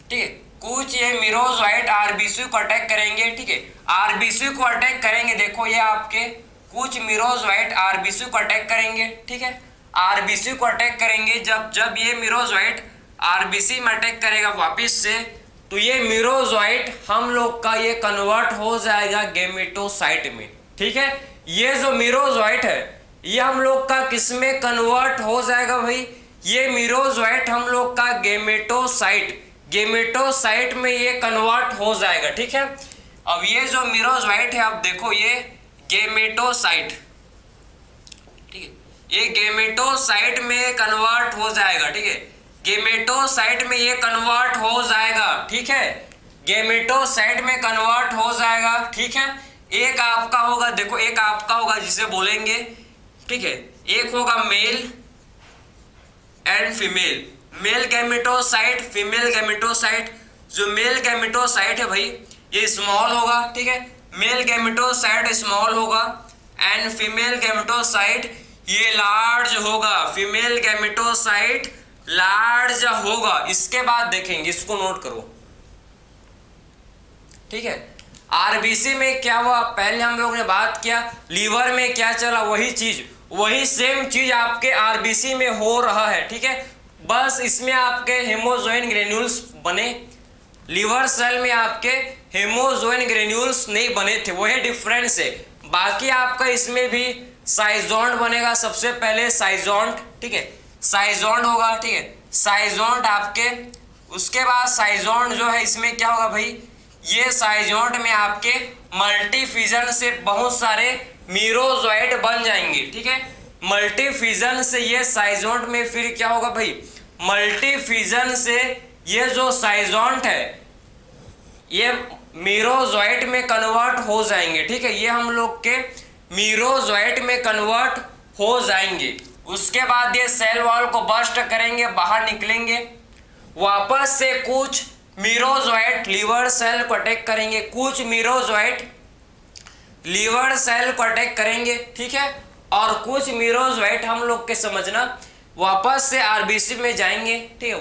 S1: ठीक है, कुछ ये मीरोजोइट आरबीसी को अटैक करेंगे। ठीक है, आरबीसी को अटैक करेंगे, देखो ये आपके कुछ मीरोजोइट आरबीसी को अटैक करेंगे। ठीक है, आरबीसी को अटैक करेंगे, जब ये मीरोजोइट आरबीसी में अटैक करेगा वापिस से, तो ये मीरोजोइट हम लोग का ये कन्वर्ट हो जाएगा गेमेटोसाइट में। ठीक है, ये जो मीरोजोइट है ये हम लोग का किस में कन्वर्ट हो जाएगा भाई? ये मीरोजोइट हम लोग का गेमेटोसाइट में ये कन्वर्ट हो जाएगा। ठीक है, अब ये जो मीरोजोइट है आप देखो ये गेमेटोसाइट, ठीक है, ये गेमेटोसाइट में कन्वर्ट हो जाएगा। ठीक है, गेमेटोसाइट में ये कन्वर्ट हो जाएगा। ठीक है, गेमेटोसाइट में कन्वर्ट हो जाएगा। ठीक है, एक आपका होगा, देखो एक आपका होगा जिसे बोलेंगे, ठीक है, एक होगा male and female, male gametocyte, female gametocyte. जो मेल गैमेटोसाइट है भाई ये स्मॉल होगा। ठीक है, मेल गैमेटोसाइट स्मॉल होगा एंड फीमेल गैमेटोसाइट ये लार्ज होगा, फीमेल गैमेटोसाइट लार्ज होगा। इसके बाद देखेंगे, इसको नोट करो। ठीक है, आरबीसी में क्या हुआ, पहले हम लोग ने बात किया, लीवर में क्या चला, वही सेम चीज आपके आरबीसी में हो रहा है। ठीक है, बस इसमें आपके हेमोजोइन ग्रेन्यूल्स बने, लीवर सेल में आपके हेमोजोइन ग्रेन्यूल्स नहीं बने थे, वही डिफरेंस है। बाकी आपका इसमें भी साइजोंड बनेगा, सबसे पहले साइजोंड। ठीक है, साइजोंड होगा। ठीक है, साइजोंड आपके, उसके बाद साइजोंड जो है इसमें क्या होगा भाई, ये साइजोंड में आपके मल्टीफिजन से बहुत सारे मीरोजोइट बन जाएंगे। ठीक है, मल्टीफिजन से ये साइजोंड में फिर क्या होगा भाई, मल्टीफिजन से ये जो साइजोंट है ये मीरोजोइट में कन्वर्ट हो जाएंगे। ठीक है, ये हम लोग के मीरोजोइट में कन्वर्ट हो जाएंगे। उसके बाद ये सेल वॉल को बस्ट करेंगे, बाहर निकलेंगे, वापस से कुछ मीरोजोइट लीवर सेल को अटैक करेंगे, कुछ मीरोजोइट लीवर सेल को अटैक करेंगे। ठीक है, और कुछ मीरोजोइट हम लोग के समझना वापस से आरबीसी में जाएंगे। ठीक है,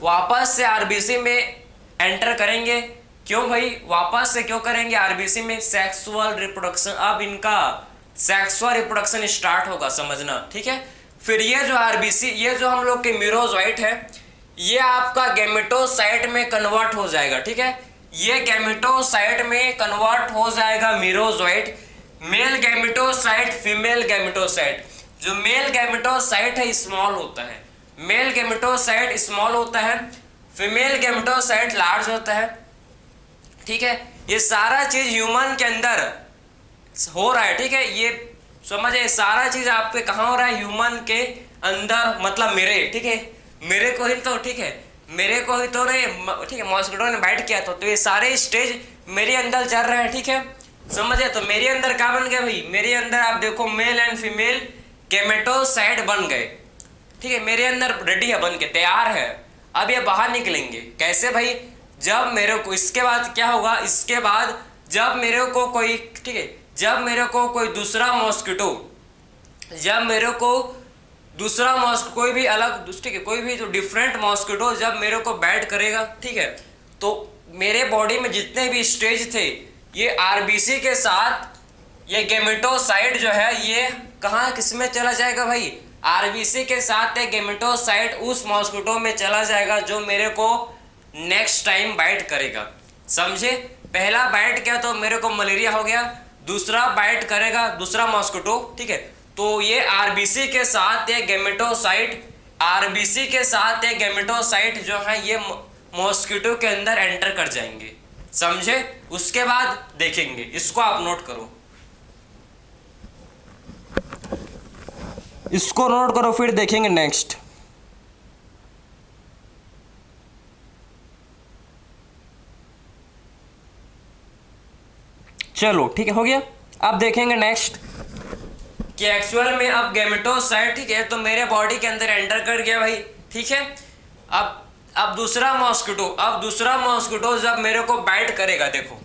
S1: वापस से आरबीसी में एंटर करेंगे। क्यों भाई वापस से क्यों करेंगे आरबीसी में? सेक्सुअल रिप्रोडक्शन, अब इनका सेक्सुअल रिप्रोडक्शन स्टार्ट होगा, समझना। ठीक है, फिर ये जो आरबीसी, ये जो हम लोग के मीरोजोइट है ये आपका गैमेटोसाइट में कन्वर्ट हो जाएगा। ठीक है, ये गैमेटोसाइट में कन्वर्ट हो जाएगा merozoite, male gametocyte, female gametocyte. जो मेल गैमेटोसाइट है स्मॉल होता है, मेल गैमेटोसाइट स्मॉल होता है, फीमेल गैमेटोसाइट लार्ज होता है। ठीक है, ये सारा चीज ह्यूमन के अंदर हो रहा है। ठीक है, ये समझे, सारा चीज आपके कहाँ हो रहा है, ह्यूमन के अंदर, मतलब मेरे, ठीक है, मेरे को ही तो, ठीक है, मेरे को ही तो रे, ठीक है, मॉस्किटो ने बाइट किया तो ये सारे स्टेज मेरे अंदर चल रहे हैं। ठीक है, समझे, तो मेरे अंदर क्या बन गया भाई, मेरे अंदर आप देखो मेल एंड फीमेल गैमेटोसाइट बन गए। ठीक है, मेरे अंदर रेडी है, बन के तैयार है। अब ये बाहर निकलेंगे कैसे भाई, जब मेरे को, इसके बाद क्या होगा, इसके बाद जब मेरे को कोई, ठीक है, जब मेरे को कोई दूसरा मॉस्किटो, जब मेरे को दूसरा मॉस्किटो, कोई भी अलग, ठीक है, कोई भी जो डिफरेंट मॉस्किटो जब मेरे को बैट करेगा, ठीक है, तो मेरे बॉडी में जितने भी स्टेज थे ये आरबीसी के साथ ये गैमेटोसाइट जो है ये कहाँ, किस में चला जाएगा भाई, आरबीसी के साथ ये गैमेटोसाइट उस मॉस्किटो में चला जाएगा जो मेरे को नेक्स्ट टाइम बाइट करेगा। समझे, पहला बाइट किया तो मेरे को मलेरिया हो गया, दूसरा बाइट करेगा दूसरा मॉस्किटो। ठीक है, तो ये आरबीसी के साथ ये गैमेटोसाइट, आरबीसी के साथ ये गैमेटोसाइट जो है ये मॉस्किटो के अंदर एंटर कर जाएंगे। समझे, उसके बाद देखेंगे, इसको आप नोट करो, इसको नोट करो, फिर देखेंगे नेक्स्ट। चलो ठीक है, हो गया। अब देखेंगे नेक्स्ट कि एक्चुअल में अब गैमेटोसाइट, ठीक है, तो मेरे बॉडी के अंदर एंटर कर गया भाई। ठीक है, अब दूसरा मॉस्किटो, अब दूसरा मॉस्किटो जब मेरे को बाइट करेगा, देखो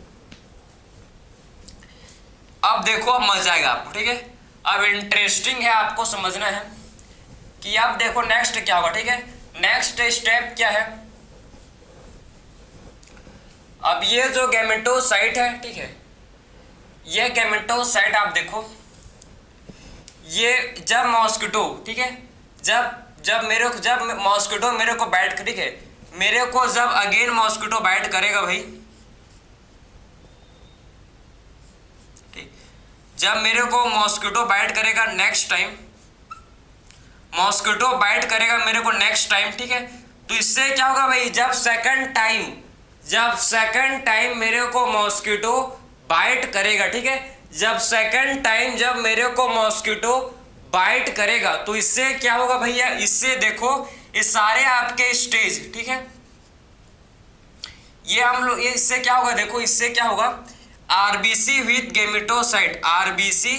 S1: अब देखो, अब मजा आएगा आपको। ठीक है, अब इंटरेस्टिंग है, आपको समझना है कि अब देखो नेक्स्ट क्या होगा। ठीक है, नेक्स्ट स्टेप क्या है, अब ये जो गैमेटोसाइट है, ठीक है, ये गैमेटोसाइट आप देखो, ये जब मॉस्किटो, ठीक है, जब मॉस्किटो मेरे को बाइट, ठीक है, मेरे को जब अगेन मॉस्किटो बाइट करेगा भाई, ठीक, जब मेरे को मॉस्किटो बाइट करेगा नेक्स्ट टाइम, मॉस्किटो बाइट करेगा मेरे को नेक्स्ट टाइम, ठीक है, तो इससे क्या होगा भाई, जब सेकंड टाइम मेरे को मॉस्किटो बाइट करेगा, ठीक है, जब सेकंड टाइम जब मेरे को मॉस्किटो बाइट करेगा तो इससे क्या होगा भैया, इससे देखो ये सारे आपके स्टेज, ठीक है, ये हम लोग, ये इससे क्या होगा, देखो इससे क्या होगा, आरबीसी विथ गैमेटोसाइट, आरबीसी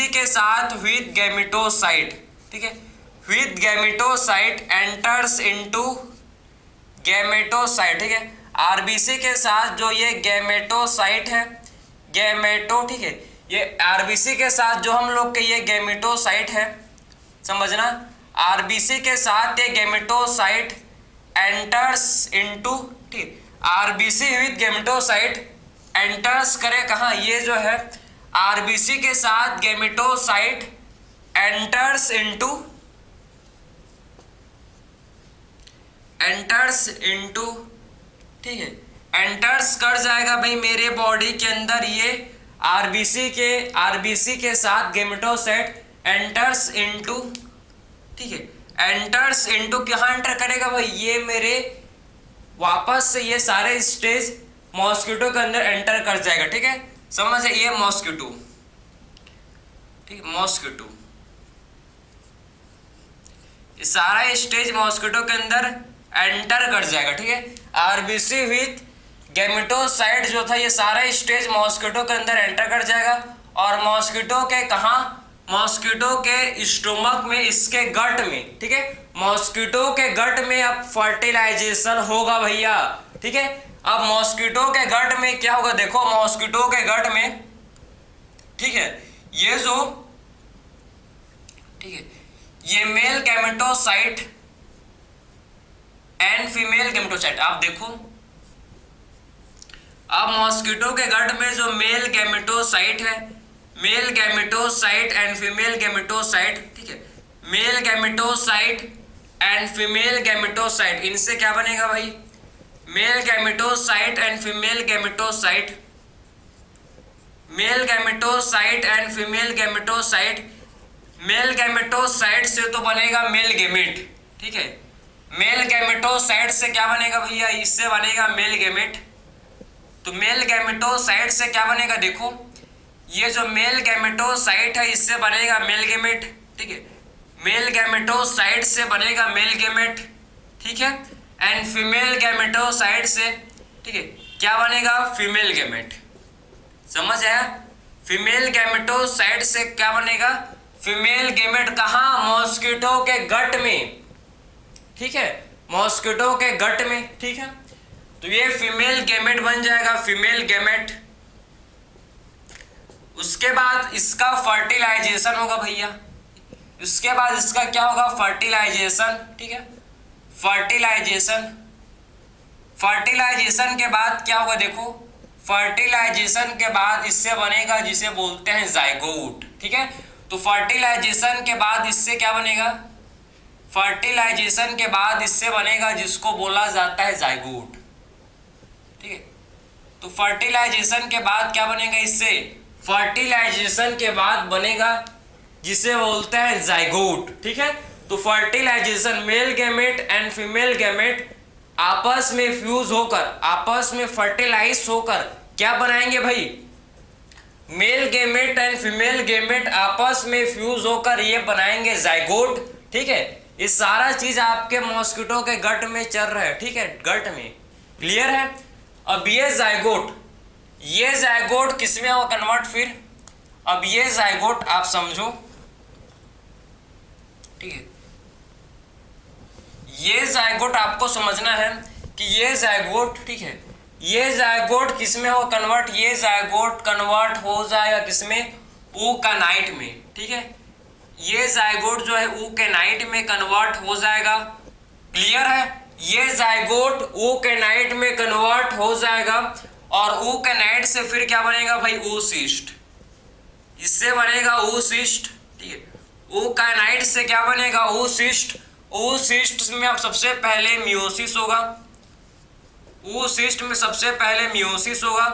S1: के साथ विथ गैमेटोसाइट, ठीक है, with gametocyte enters into gametocyte, ठीक है, आरबीसी के साथ जो ये गैमेटोसाइट है, गैमेटो, ठीक है, ये आरबीसी के साथ जो हम लोग के ये गैमेटोसाइट है, समझना, आरबीसी के साथ ये गैमेटोसाइट एंटर्स इनटू, ठीक, आरबीसी विथ गैमेटोसाइट एंटर्स करे कहाँ, ये जो है आरबीसी के साथ गैमेटोसाइट एंटर्स इनटू, ठीक है, एंटर्स कर जाएगा भाई मेरे बॉडी के अंदर, ये आरबीसी के साथ गैमेटोसाइट एंटर्स इनटू, ठीक है, एंटर्स इनटू कहाँ एंटर करेगा भाई, ये मेरे वापस से ये सारे स्टेज मॉस्किटो के अंदर एंटर कर जाएगा, ठीक है, समझ, ये मॉस्किटो, ठीक है, मॉस्किटो, ये सारा स्टेज मॉस्किटो के अंदर एंटर कर जाएगा, ठीक है, आरबीसी विथ गैमेटोसाइट जो था ये सारा स्टेज मॉस्किटो के अंदर एंटर कर जाएगा, और मॉस्किटो के कहाँ, मॉस्किटो के स्टोमक में, इसके गट में, ठीक है, मॉस्किटो के गट में अब फर्टिलाइजेशन होगा भैया, ठीक है, अब मॉस्किटो के गट में क्या होगा, देखो मॉस्किटो के गट में, ठीक है, ये जो, ठीक है, ये male gametocyte and female gametocyte, आप देखो अब मॉस्किटो के गट में जो मेल गैमेटोसाइट है, male gametocyte and female gametocyte, ठीक है, male gametocyte and female gametocyte, इनसे क्या बनेगा भाई, male gametocyte and female gametocyte, male gametocyte and female gametocyte, male gametocyte से तो बनेगा मेल गैमेट, ठीक है, मेल गैमेटोसाइट से क्या बनेगा भैया, इससे बनेगा मेल गैमेट, तो मेल गैमेटोसाइट से क्या बनेगा, देखो ये जो मेल गैमेटोसाइट है इससे बनेगा मेल गैमेट, ठीक है, मेल गैमेटोसाइट से बनेगा मेल गैमेट, ठीक है, एंड फीमेल गैमेटोसाइट से, ठीक है, क्या बनेगा, फीमेल गैमेट, समझ आया, फीमेल गैमेटोसाइट से क्या बनेगा, फीमेल गैमेट, कहाँ, मॉस्किटो के गट में, ठीक है, मॉस्किटो के गट में, ठीक है, तो ये फीमेल गैमेट बन जाएगा, फीमेल गैमेट, उसके बाद इसका फर्टिलाइजेशन होगा भैया, उसके बाद इसका क्या होगा, फर्टिलाइजेशन, ठीक है, फर्टिलाइजेशन के बाद क्या होगा, देखो फर्टिलाइजेशन के बाद इससे बनेगा जिसे बोलते हैं जाइगोट, ठीक है, तो फर्टिलाइजेशन के बाद इससे क्या बनेगा, फर्टिलाइजेशन के बाद इससे बनेगा जिसको बोला जाता है जाइगोट, ठीक है, तो फर्टिलाइजेशन के बाद क्या बनेगा, इससे फर्टिलाइजेशन के बाद बनेगा जिसे बोलते हैं जाइगोट, ठीक है, तो fertilization, male gamete and female gamete आपस में फ्यूज होकर, आपस में फर्टिलाइज होकर क्या बनाएंगे भाई, mail gamete and female gamete आपस में फ्यूज होकर ये बनाएंगे जाइगोट, ठीक है, ये सारा चीज आपके मॉस्किटो के गट में चल रहा है, ठीक है, गट में, क्लियर है। अब ये जाइगोट किसमें हो कन्वर्ट, फिर अब ये जाइगोट आप समझो, ठीक है, ये जाइगोट आपको समझना है कि ये जाइगोट, ठीक है, ये जाइगोट किसमें हो कन्वर्ट, ये जाइगोट कन्वर्ट हो जाएगा किसमें, ऊकेनाइट में, ठीक है, ये जाइगोट जो है ऊकेनाइट में कन्वर्ट हो जाएगा, क्लियर है, ये जाइगोट ऊकेनाइट में कन्वर्ट हो जाएगा, और ऊकेनाइट से फिर क्या बनेगा भाई, oocyst, इससे बनेगा oocyst, ठीक है, ओकाइनाइट से क्या बनेगा, oocyst। oocyst में अब सबसे पहले मियोसिस होगा, oocyst में सबसे पहले मियोसिस होगा,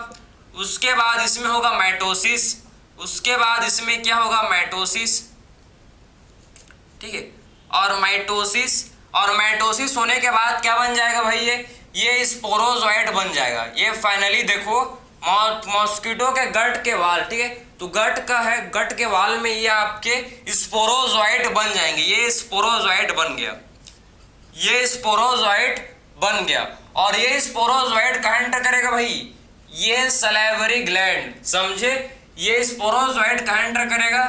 S1: उसके बाद इसमें होगा माइटोसिस, उसके बाद इसमें क्या होगा, माइटोसिस, ठीक है। और माइटोसिस होने के बाद क्या बन जाएगा भाई, ये स्पोरोजोइट बन जाएगा। ये फाइनली देखो मॉस्किटो के गट के वाल, ठीक है, तो गट का है, गट के वाल में ये आपके स्पोरोजोइट बन जाएंगे। ये स्पोरोजोइट बन गया, ये स्पोरोजोइट बन गया। और ये स्पोरोजोइट कहाँ एंटर करेगा भाई, ये सलाइवरी ग्लैंड, समझे, ये स्पोरोजोइट कहाँ एंटर करेगा,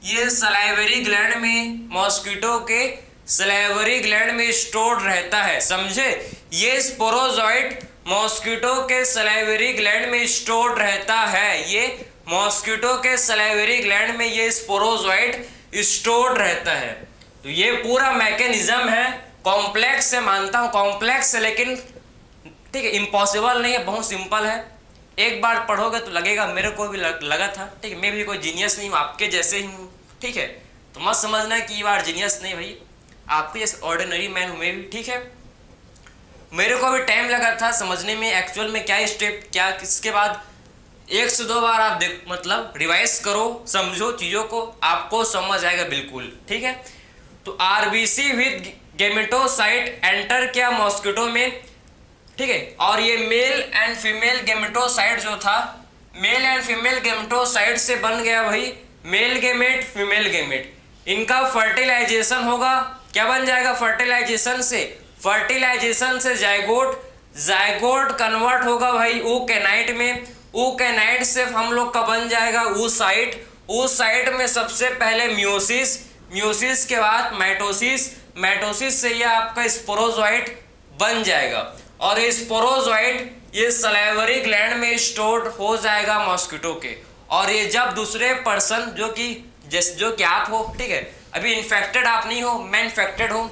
S1: ये सलाइवरी ग्लैंड में, मॉस्किटो के सलाइवरी ग्लैंड में स्टोर्ड रहता है, समझे। ये स्पोरोजोइट मॉस्किटो के सलाइवरी ग्लैंड में स्टोर्ड रहता है, ये मॉस्किटो के सलाइवरी ग्लैंड में ये स्पोरोजोइट स्टोर्ड रहता है। तो ये पूरा मैकेनिज्म है, कॉम्प्लेक्स है, मानता हूँ कॉम्प्लेक्स है, लेकिन ठीक है, इम्पॉसिबल नहीं है, बहुत सिंपल है। एक बार पढ़ोगे तो लगेगा, मेरे को भी लगा था, ठीक है, मैं भी कोई जीनियस नहीं हूँ, आपके जैसे ही हूँ, ठीक है, तो मत समझना कि यू आर जीनियस, नहीं भाई, आपके जैसे ऑर्डिनरी मैन हूँ मैं भी, ठीक है। मेरे को भी टाइम लगा था समझने में एक्चुअल में क्या स्टेप क्या, किसके बाद 1 से 2 बार आप मतलब रिवाइज करो, समझो चीज़ों को, आपको समझ आएगा बिल्कुल, ठीक है। तो आरबीसी विद गेमेटोसाइट एंटर किया मॉस्किटो में, ठीक है, और ये मेल एंड फीमेल गेमेटोसाइट जो था, मेल एंड फीमेल गेमेटोसाइट से बन गया भाई मेल गेमेट, फीमेल गेमेट। इनका फर्टिलाइजेशन होगा, क्या बन जाएगा, फर्टिलाइजेशन से जाइगोट, जाइगोट कन्वर्ट होगा भाई oocyte में, oocyte से हम लोग का बन जाएगा oocyte, oocyte में सबसे पहले मियोसिस, मियोसिस के बाद माइटोसिस, माइटोसिस से ये आपका स्पोरोजोइट बन जाएगा। और ये स्पोरोजोइट ये सलाइवरी ग्लैंड में स्टोर्ड हो जाएगा मॉस्किटो के। और ये जब दूसरे पर्सन जो कि आप हो, ठीक है, अभी इन्फेक्टेड आप नहीं हो, मैं इन्फेक्टेड हूँ,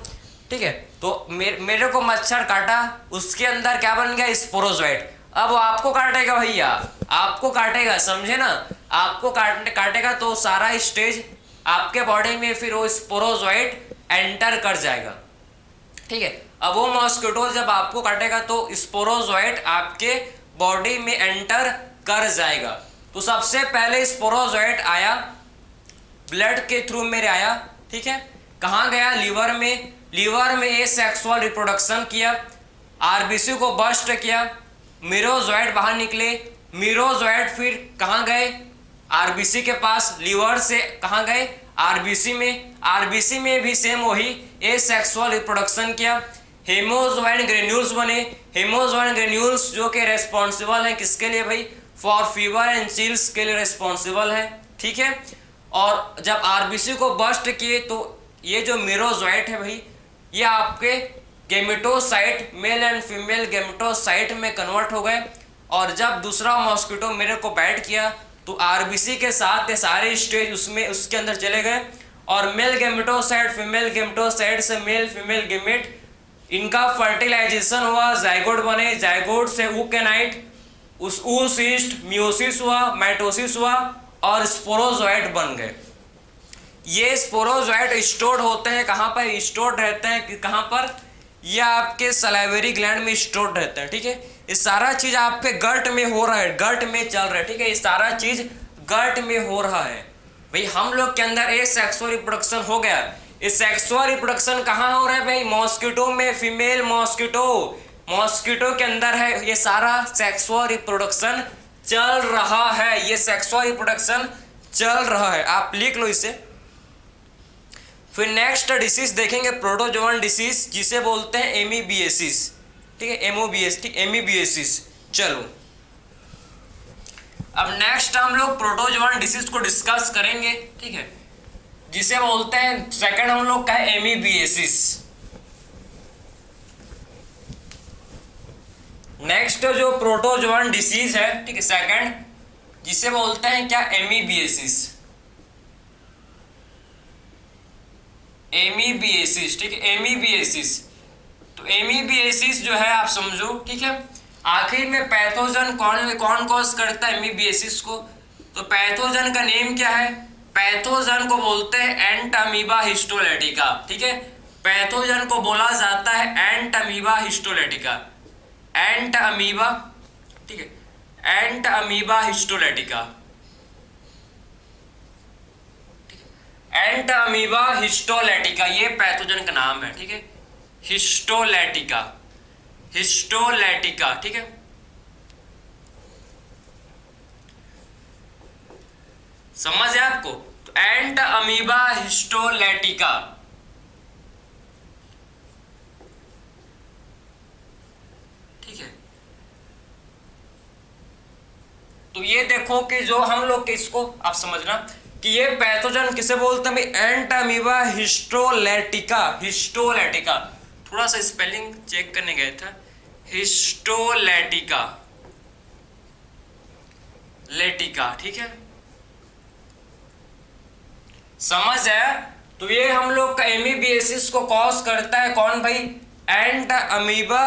S1: ठीक है, तो मेरे को मच्छर काटा, उसके अंदर क्या बन गया, स्पोरोजोइट। अब आपको काटेगा भैया, आपको काटेगा, समझे ना, आपको काटेगा तो सारा स्टेज आपके बॉडी में फिर वो स्पोरोजोइट एंटर कर जाएगा, ठीक है। अब वो मॉस्किटो जब आपको काटेगा तो स्पोरोजोइट आपके बॉडी में एंटर कर जाएगा। तो सबसे पहले स्पोरोजोइट आया ब्लड के थ्रू मेरे आया, ठीक है, कहाँ गया, लीवर में, लीवर में ये सेक्सुअल रिप्रोडक्शन किया, आरबीसी को बस्ट किया, मीरोजोइट बाहर निकले, मीरोजोइट फिर कहाँ गए, आरबीसी के पास, लीवर से कहाँ गए, आरबीसी में, आरबीसी में भी सेम वही ए सेक्सुअल रिप्रोडक्शन किया, हेमोजोइन ग्रेन्यूल्स बने, हेमोजोइन ग्रेन्यूल्स जो कि रेस्पॉन्सिबल हैं किसके लिए भाई, फॉर फीवर एंड चिल्स के लिए रेस्पॉन्सिबल है, ठीक है। और जब आरबीसी को बस्ट किए तो ये जो मीरोजोइट है भाई, ये आपके gametocyte, mail and female gametocyte में कन्वर्ट हो गए। और जब दूसरा मॉस्किटो मेरे को बाइट किया तो आरबीसी के साथ ये सारे स्टेज उसके अंदर चले गए, और मेल गेमेटोसाइट, फीमेल गेमेटोसाइट से मेल फीमेल गेमेट, इनका फर्टिलाइजेशन हुआ, जाइगोट बने, जाइगोट से oocyte, उस oocyst, मियोसिस हुआ, माइटोसिस हुआ और स्पोरोजोइट बन गए। ये स्पोरोजोइट स्टोर्ड होते हैं कहाँ पर, स्टोर्ड रहते हैं कहाँ पर, ये आपके सलाइवरी ग्लैंड में स्टोर्ड रहते हैं, ठीक है। ये सारा चीज आपके गट में हो रहा है, गट में चल रहा है, ठीक है, ये सारा चीज गट में हो रहा है भाई। हम लोग के अंदर एक सेक्सुअल रिप्रोडक्शन हो गया, इस सेक्सुअल रिप्रोडक्शन कहाँ हो रहा है भाई, मॉस्किटो में, फीमेल मॉस्किटो के अंदर है, ये सारा सेक्सुअल रिप्रोडक्शन चल रहा है, ये सेक्सुअल रिप्रोडक्शन चल रहा है, आप लिख लो इसे। फिर नेक्स्ट डिसीज देखेंगे प्रोटोजोवन डिसीज, जिसे बोलते हैं एमीबिएसिस, ठीक है, एमओबीएस, ठीक, एमीबिएसिस। चलो अब नेक्स्ट हम लोग प्रोटोजोवन डिसीज को डिस्कस करेंगे, ठीक है, जिसे बोलते हैं सेकंड हम लोग का है एमीबिएसिस। नेक्स्ट जो प्रोटोजोवन डिसीज है, ठीक है, सेकंड, जिसे बोलते हैं क्या, एमीबिएसिस, एमीबिएसिस, ठीक है, एमीबिएसिस। तो एमीबिएसिस जो है आप समझो, ठीक है, आखिर में पैथोजन कौन कॉज करता है एमीबिएसिस को, तो पैथोजन का नेम क्या है, पैथोजन को बोलते हैं एंट अमीबा हिस्टोलेटिका, ठीक है। पैथोजन को बोला जाता है एंट अमीबा हिस्टोलेटिका, एंट अमीबा, ठीक है, एंट अमीबा हिस्टोलेटिका, एंट अमीबा हिस्टोलेटिका, ये पैथोजन का नाम है, ठीक है। हिस्टोलेटिका, हिस्टोलेटिका, ठीक है। समझ है आपको? तो एंट अमीबा हिस्टोलेटिका, ठीक है। तो ये देखो कि जो हम लोग इसको आप समझना कि ये पैथोजन किसे बोलते हैं भाई, एंट अमीबा हिस्टोलेटिका, हिस्टोलेटिका। थोड़ा सा स्पेलिंग चेक करने गए थे, हिस्टोलेटिका, लेटिका, ठीक है। समझ है? तो ये हम लोग का एमीबिएसिस को कॉज करता है कौन भाई, एंट अमीबा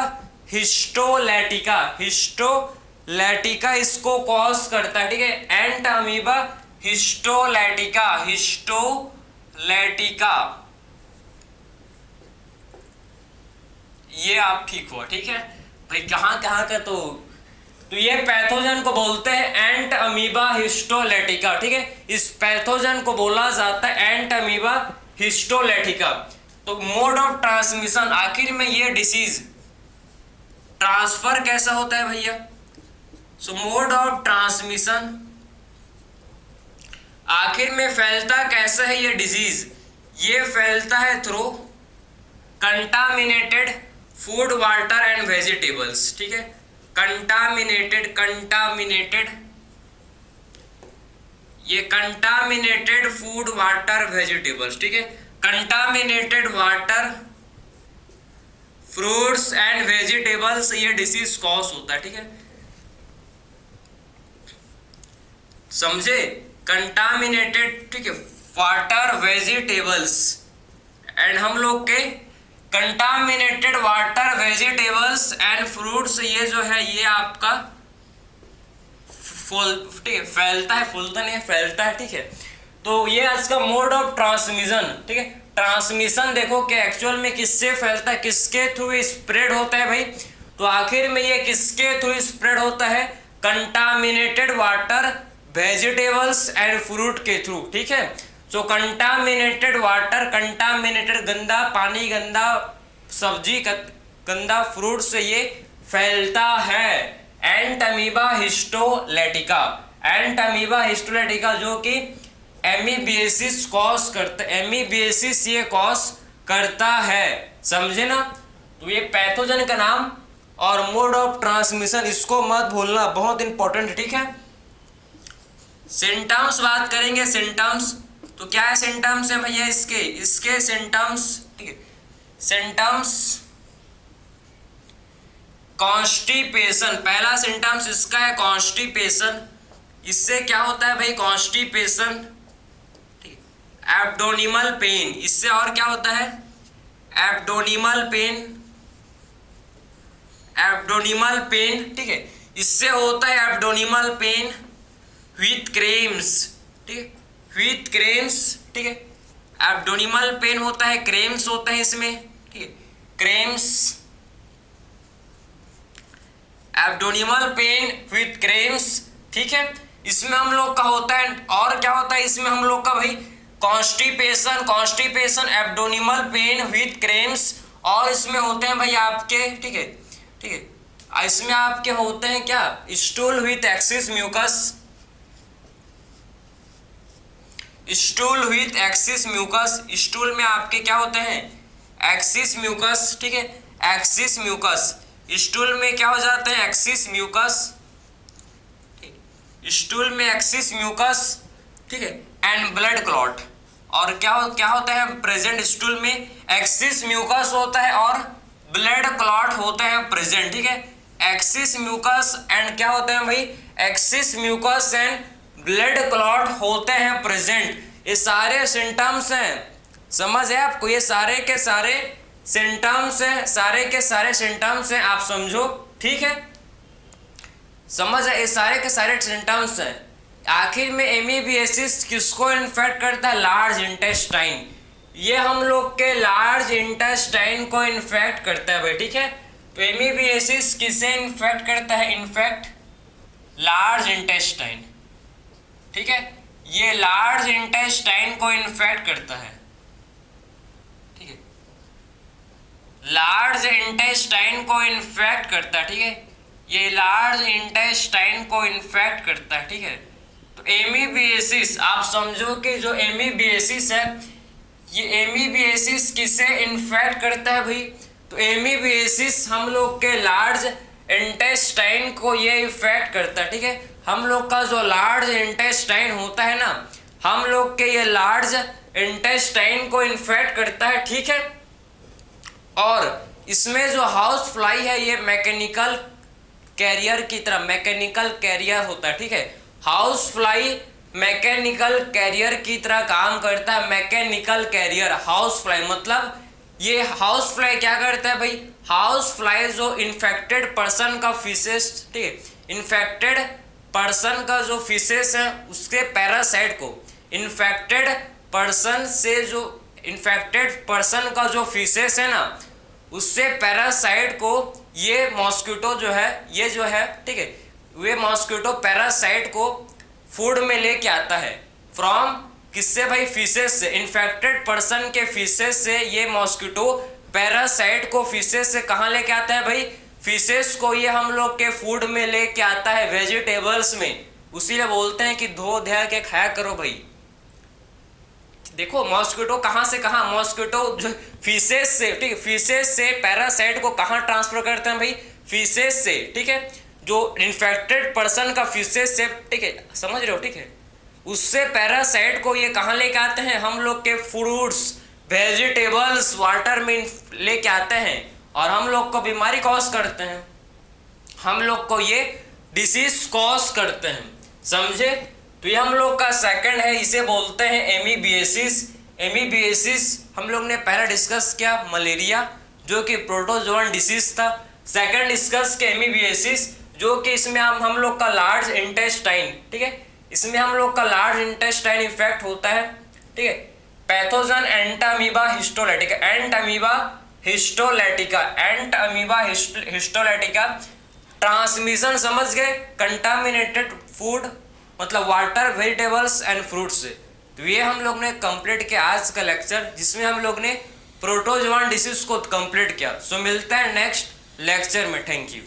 S1: हिस्टोलेटिका, हिस्टोलेटिका इसको कॉज करता है, ठीक है। एंट अमीबा हिस्टोलेटिका, हिस्टोलेटिका, ये आप ठीक हुआ, ठीक है भाई। कहाँ कहाँ का तो ये पैथोजन को बोलते हैं एंट अमीबा हिस्टोलेटिका, ठीक है। इस पैथोजन को बोला जाता है एंट अमीबा हिस्टोलेटिका। तो मोड ऑफ ट्रांसमिशन, आखिर में ये डिसीज ट्रांसफर कैसा होता है भैया? सो मोड ऑफ ट्रांसमिशन, आखिर में फैलता कैसा है ये डिजीज? ये फैलता है through contaminated food, water and vegetables, ठीक है। कंटामिनेटेड, कंटामिनेटेड, ये कंटामिनेटेड फूड, वाटर, वेजिटेबल्स, ठीक है। Contaminated water, fruits and vegetables, ये डिसीज कॉज होता है, ठीक है। समझे? कंटामिनेटेड, ठीक है, वाटर, वेजिटेबल्स एंड हम लोग के contaminated water, vegetables and fruits, ये जो है ये आपका ठीक है फैलता है, फूलता नहीं है, फैलता है, ठीक है। तो ये इसका मोड ऑफ ट्रांसमिशन, ठीक है। ट्रांसमिशन देखो कि एक्चुअल में किससे फैलता है, किसके थ्रू स्प्रेड होता है भाई? तो आखिर में ये किसके थ्रू स्प्रेड होता है? Contaminated water, vegetables and fruit के थ्रू, ठीक है। सो कंटामिनेटेड वाटर, कंटामिनेटेड गंदा पानी, गंदा सब्जी, गंदा फ्रूट से ये फैलता है। एंट अमीबा हिस्टोलेटिका, एंट अमीबा हिस्टोलेटिका जो कि एमीबिएसिस कॉज करता है, एमीबिएसिस ये कॉज करता है, समझे ना? तो ये पैथोजन का नाम और मोड ऑफ ट्रांसमिशन, इसको मत भूलना, बहुत इंपॉर्टेंट, ठीक है। सिम्टम्स बात करेंगे, सिम्टम्स तो क्या है? सिम्टम्स है भैया इसके सिम्टम्स, ठीक है। सिम्टम्स कॉन्स्टिपेशन, पहला सिम्टम्स इसका है कॉन्स्टिपेशन। इससे क्या होता है भाई? कॉन्स्टिपेशन, ठीक है। एब्डोनिमल पेन, इससे और क्या होता है? एब्डोनिमल पेन, एब्डोनिमल पेन, ठीक है। इससे होता है एब्डोनिमल पेन विथ क्रेम्स, ठीक है, विथ क्रेम्स, ठीक है। एब्डोनिमल पेन होता है, क्रेम्स होता है इसमें, ठीक है, क्रेम्स, एब्डोनिमल पेन विथ क्रेम्स, ठीक है। इसमें हम लोग का होता है, और क्या होता है इसमें हम लोग का भाई? Constipation, constipation, abdominal pain with cramps, और इसमें होते हैं भाई आपके, ठीक है, ठीक है, इसमें आपके होते हैं क्या? Stool with excess mucus, stool with excess mucus, stool में आपके क्या होते हैं? एक्सिस म्यूकस, ठीक है, एक्सिस म्यूकस, स्टूल में क्या हो जाते हैं? एक्सिस म्यूकस, स्टूल में एक्सिस म्यूकस, ठीक है, एंड ब्लड क्लॉट, और क्या होता है प्रेजेंट? स्टूल में एक्सिस म्यूकस होता है और ब्लड क्लॉट होते हैं प्रेजेंट, ठीक है। एक्सिस म्यूकस एंड क्या होते हैं भाई? Excess mucus and blood clot होते हैं प्रेजेंट। ये सारे सिम्टम्स हैं, समझ है आपको? ये सारे के सारे सिम्टम्स हैं, सारे के सारे सिम्टम्स हैं, आप समझो, ठीक है, समझ है? ये सारे के सारे सिम्टम्स हैं, आखिर में एमीबिएसिस किसको इन्फेक्ट करता है? Large intestine. ये हम लोग के लार्ज इंटेस्टाइन को इन्फेक्ट करता है भाई, ठीक है। तो एमीबिएसिस किसे इन्फेक्ट करता है? इन्फेक्ट लार्ज इंटेस्टाइन, ठीक है। ये लार्ज इंटेस्टाइन को इन्फेक्ट करता है, ठीक है। लार्ज इंटेस्टाइन को इन्फेक्ट करता है, ठीक है। ये लार्ज इंटेस्टाइन को इन्फेक्ट करता है, ठीक है। तो एमीबिएसिस आप समझो कि जो एमीबिएसिस है, ये एमीबिएसिस किसे इन्फेक्ट करता है भाई? तो एमीबिएसिस हम लोग के लार्ज इंटेस्टाइन को ये इफेक्ट करता है, ठीक है। हम लोग का जो लार्ज इंटेस्टाइन होता है ना, हम लोग के ये लार्ज इंटेस्टाइन को इन्फेक्ट करता है, ठीक है। और इसमें जो हाउस फ्लाई है ये मैकेनिकल कैरियर की तरह, मैकेनिकल कैरियर होता है, ठीक है। हाउस फ्लाई मैकेनिकल कैरियर की तरह काम करता है। मैकेनिकल कैरियर, हाउस फ्लाई मतलब ये हाउस फ्लाई क्या करता है भाई? हाउस फ्लाई जो इन्फेक्टेड पर्सन का फीसेस, ठीक है, इन्फेक्टेड पर्सन का जो फीसेस है उसके पैरासाइट को, इन्फेक्टेड पर्सन से जो इन्फेक्टेड पर्सन का जो फीसेस है ना, उससे पैरासाइट को ये मॉस्किटो जो है, ये जो है, ठीक है, वे मॉस्किटो पैरासाइट को फूड में लेके आता है। फ्रॉम किससे भाई? फीसेस से। इन्फेक्टेड पर्सन के फीसेस से ये मॉस्किटो पैरासाइट को फीसेस से कहाँ लेके आता है भाई? फीसेस को ये हम लोग के फूड में लेके आता है, वेजिटेबल्स में। उसीलिए बोलते हैं कि धो ध्या के खाया करो भाई। देखो मॉस्किटो कहाँ से कहाँ, मॉस्किटो फीसेस से, ठीक है, फीसेस से पैरासाइट को कहाँ ट्रांसफर करते हैं भाई? फीसेस से, ठीक है, जो इन्फेक्टेड पर्सन का फीसेस से, ठीक है, समझ रहे हो, ठीक है, उससे पैरासाइट को ये कहाँ लेके आते हैं? हम लोग के फ्रूट्स, वेजिटेबल्स, वाटर में लेके आते हैं और हम लोग को बीमारी कॉज करते हैं, हम लोग को ये डिसीज कॉज करते हैं, समझे। तो ये हम लोग का सेकंड है, इसे बोलते हैं एमीबिएसिस। एमीबिएसिस हम लोग ने पहले डिस्कस किया मलेरिया, जो कि प्रोटोजोअन डिसीज था। सेकंड डिस्कस के एमीबिएसिस, जो कि इसमें हम लोग का लार्ज इंटेस्टाइन, ठीक है, इसमें हम लोग का लार्ज इंटेस्टाइन इफेक्ट होता है, ठीक है। Pathogen Entamoeba histolytica, Entamoeba histolytica, Entamoeba histolytica. Transmission समझ गए? कंटामिनेटेड फूड मतलब वाटर, वेजिटेबल्स एंड फ्रूट्स से। तो ये हम लोग ने कंप्लीट किया आज का लेक्चर, जिसमें हम लोग ने प्रोटोजोअन डिसीज को कंप्लीट किया। सो मिलते हैं नेक्स्ट लेक्चर में। Thank you.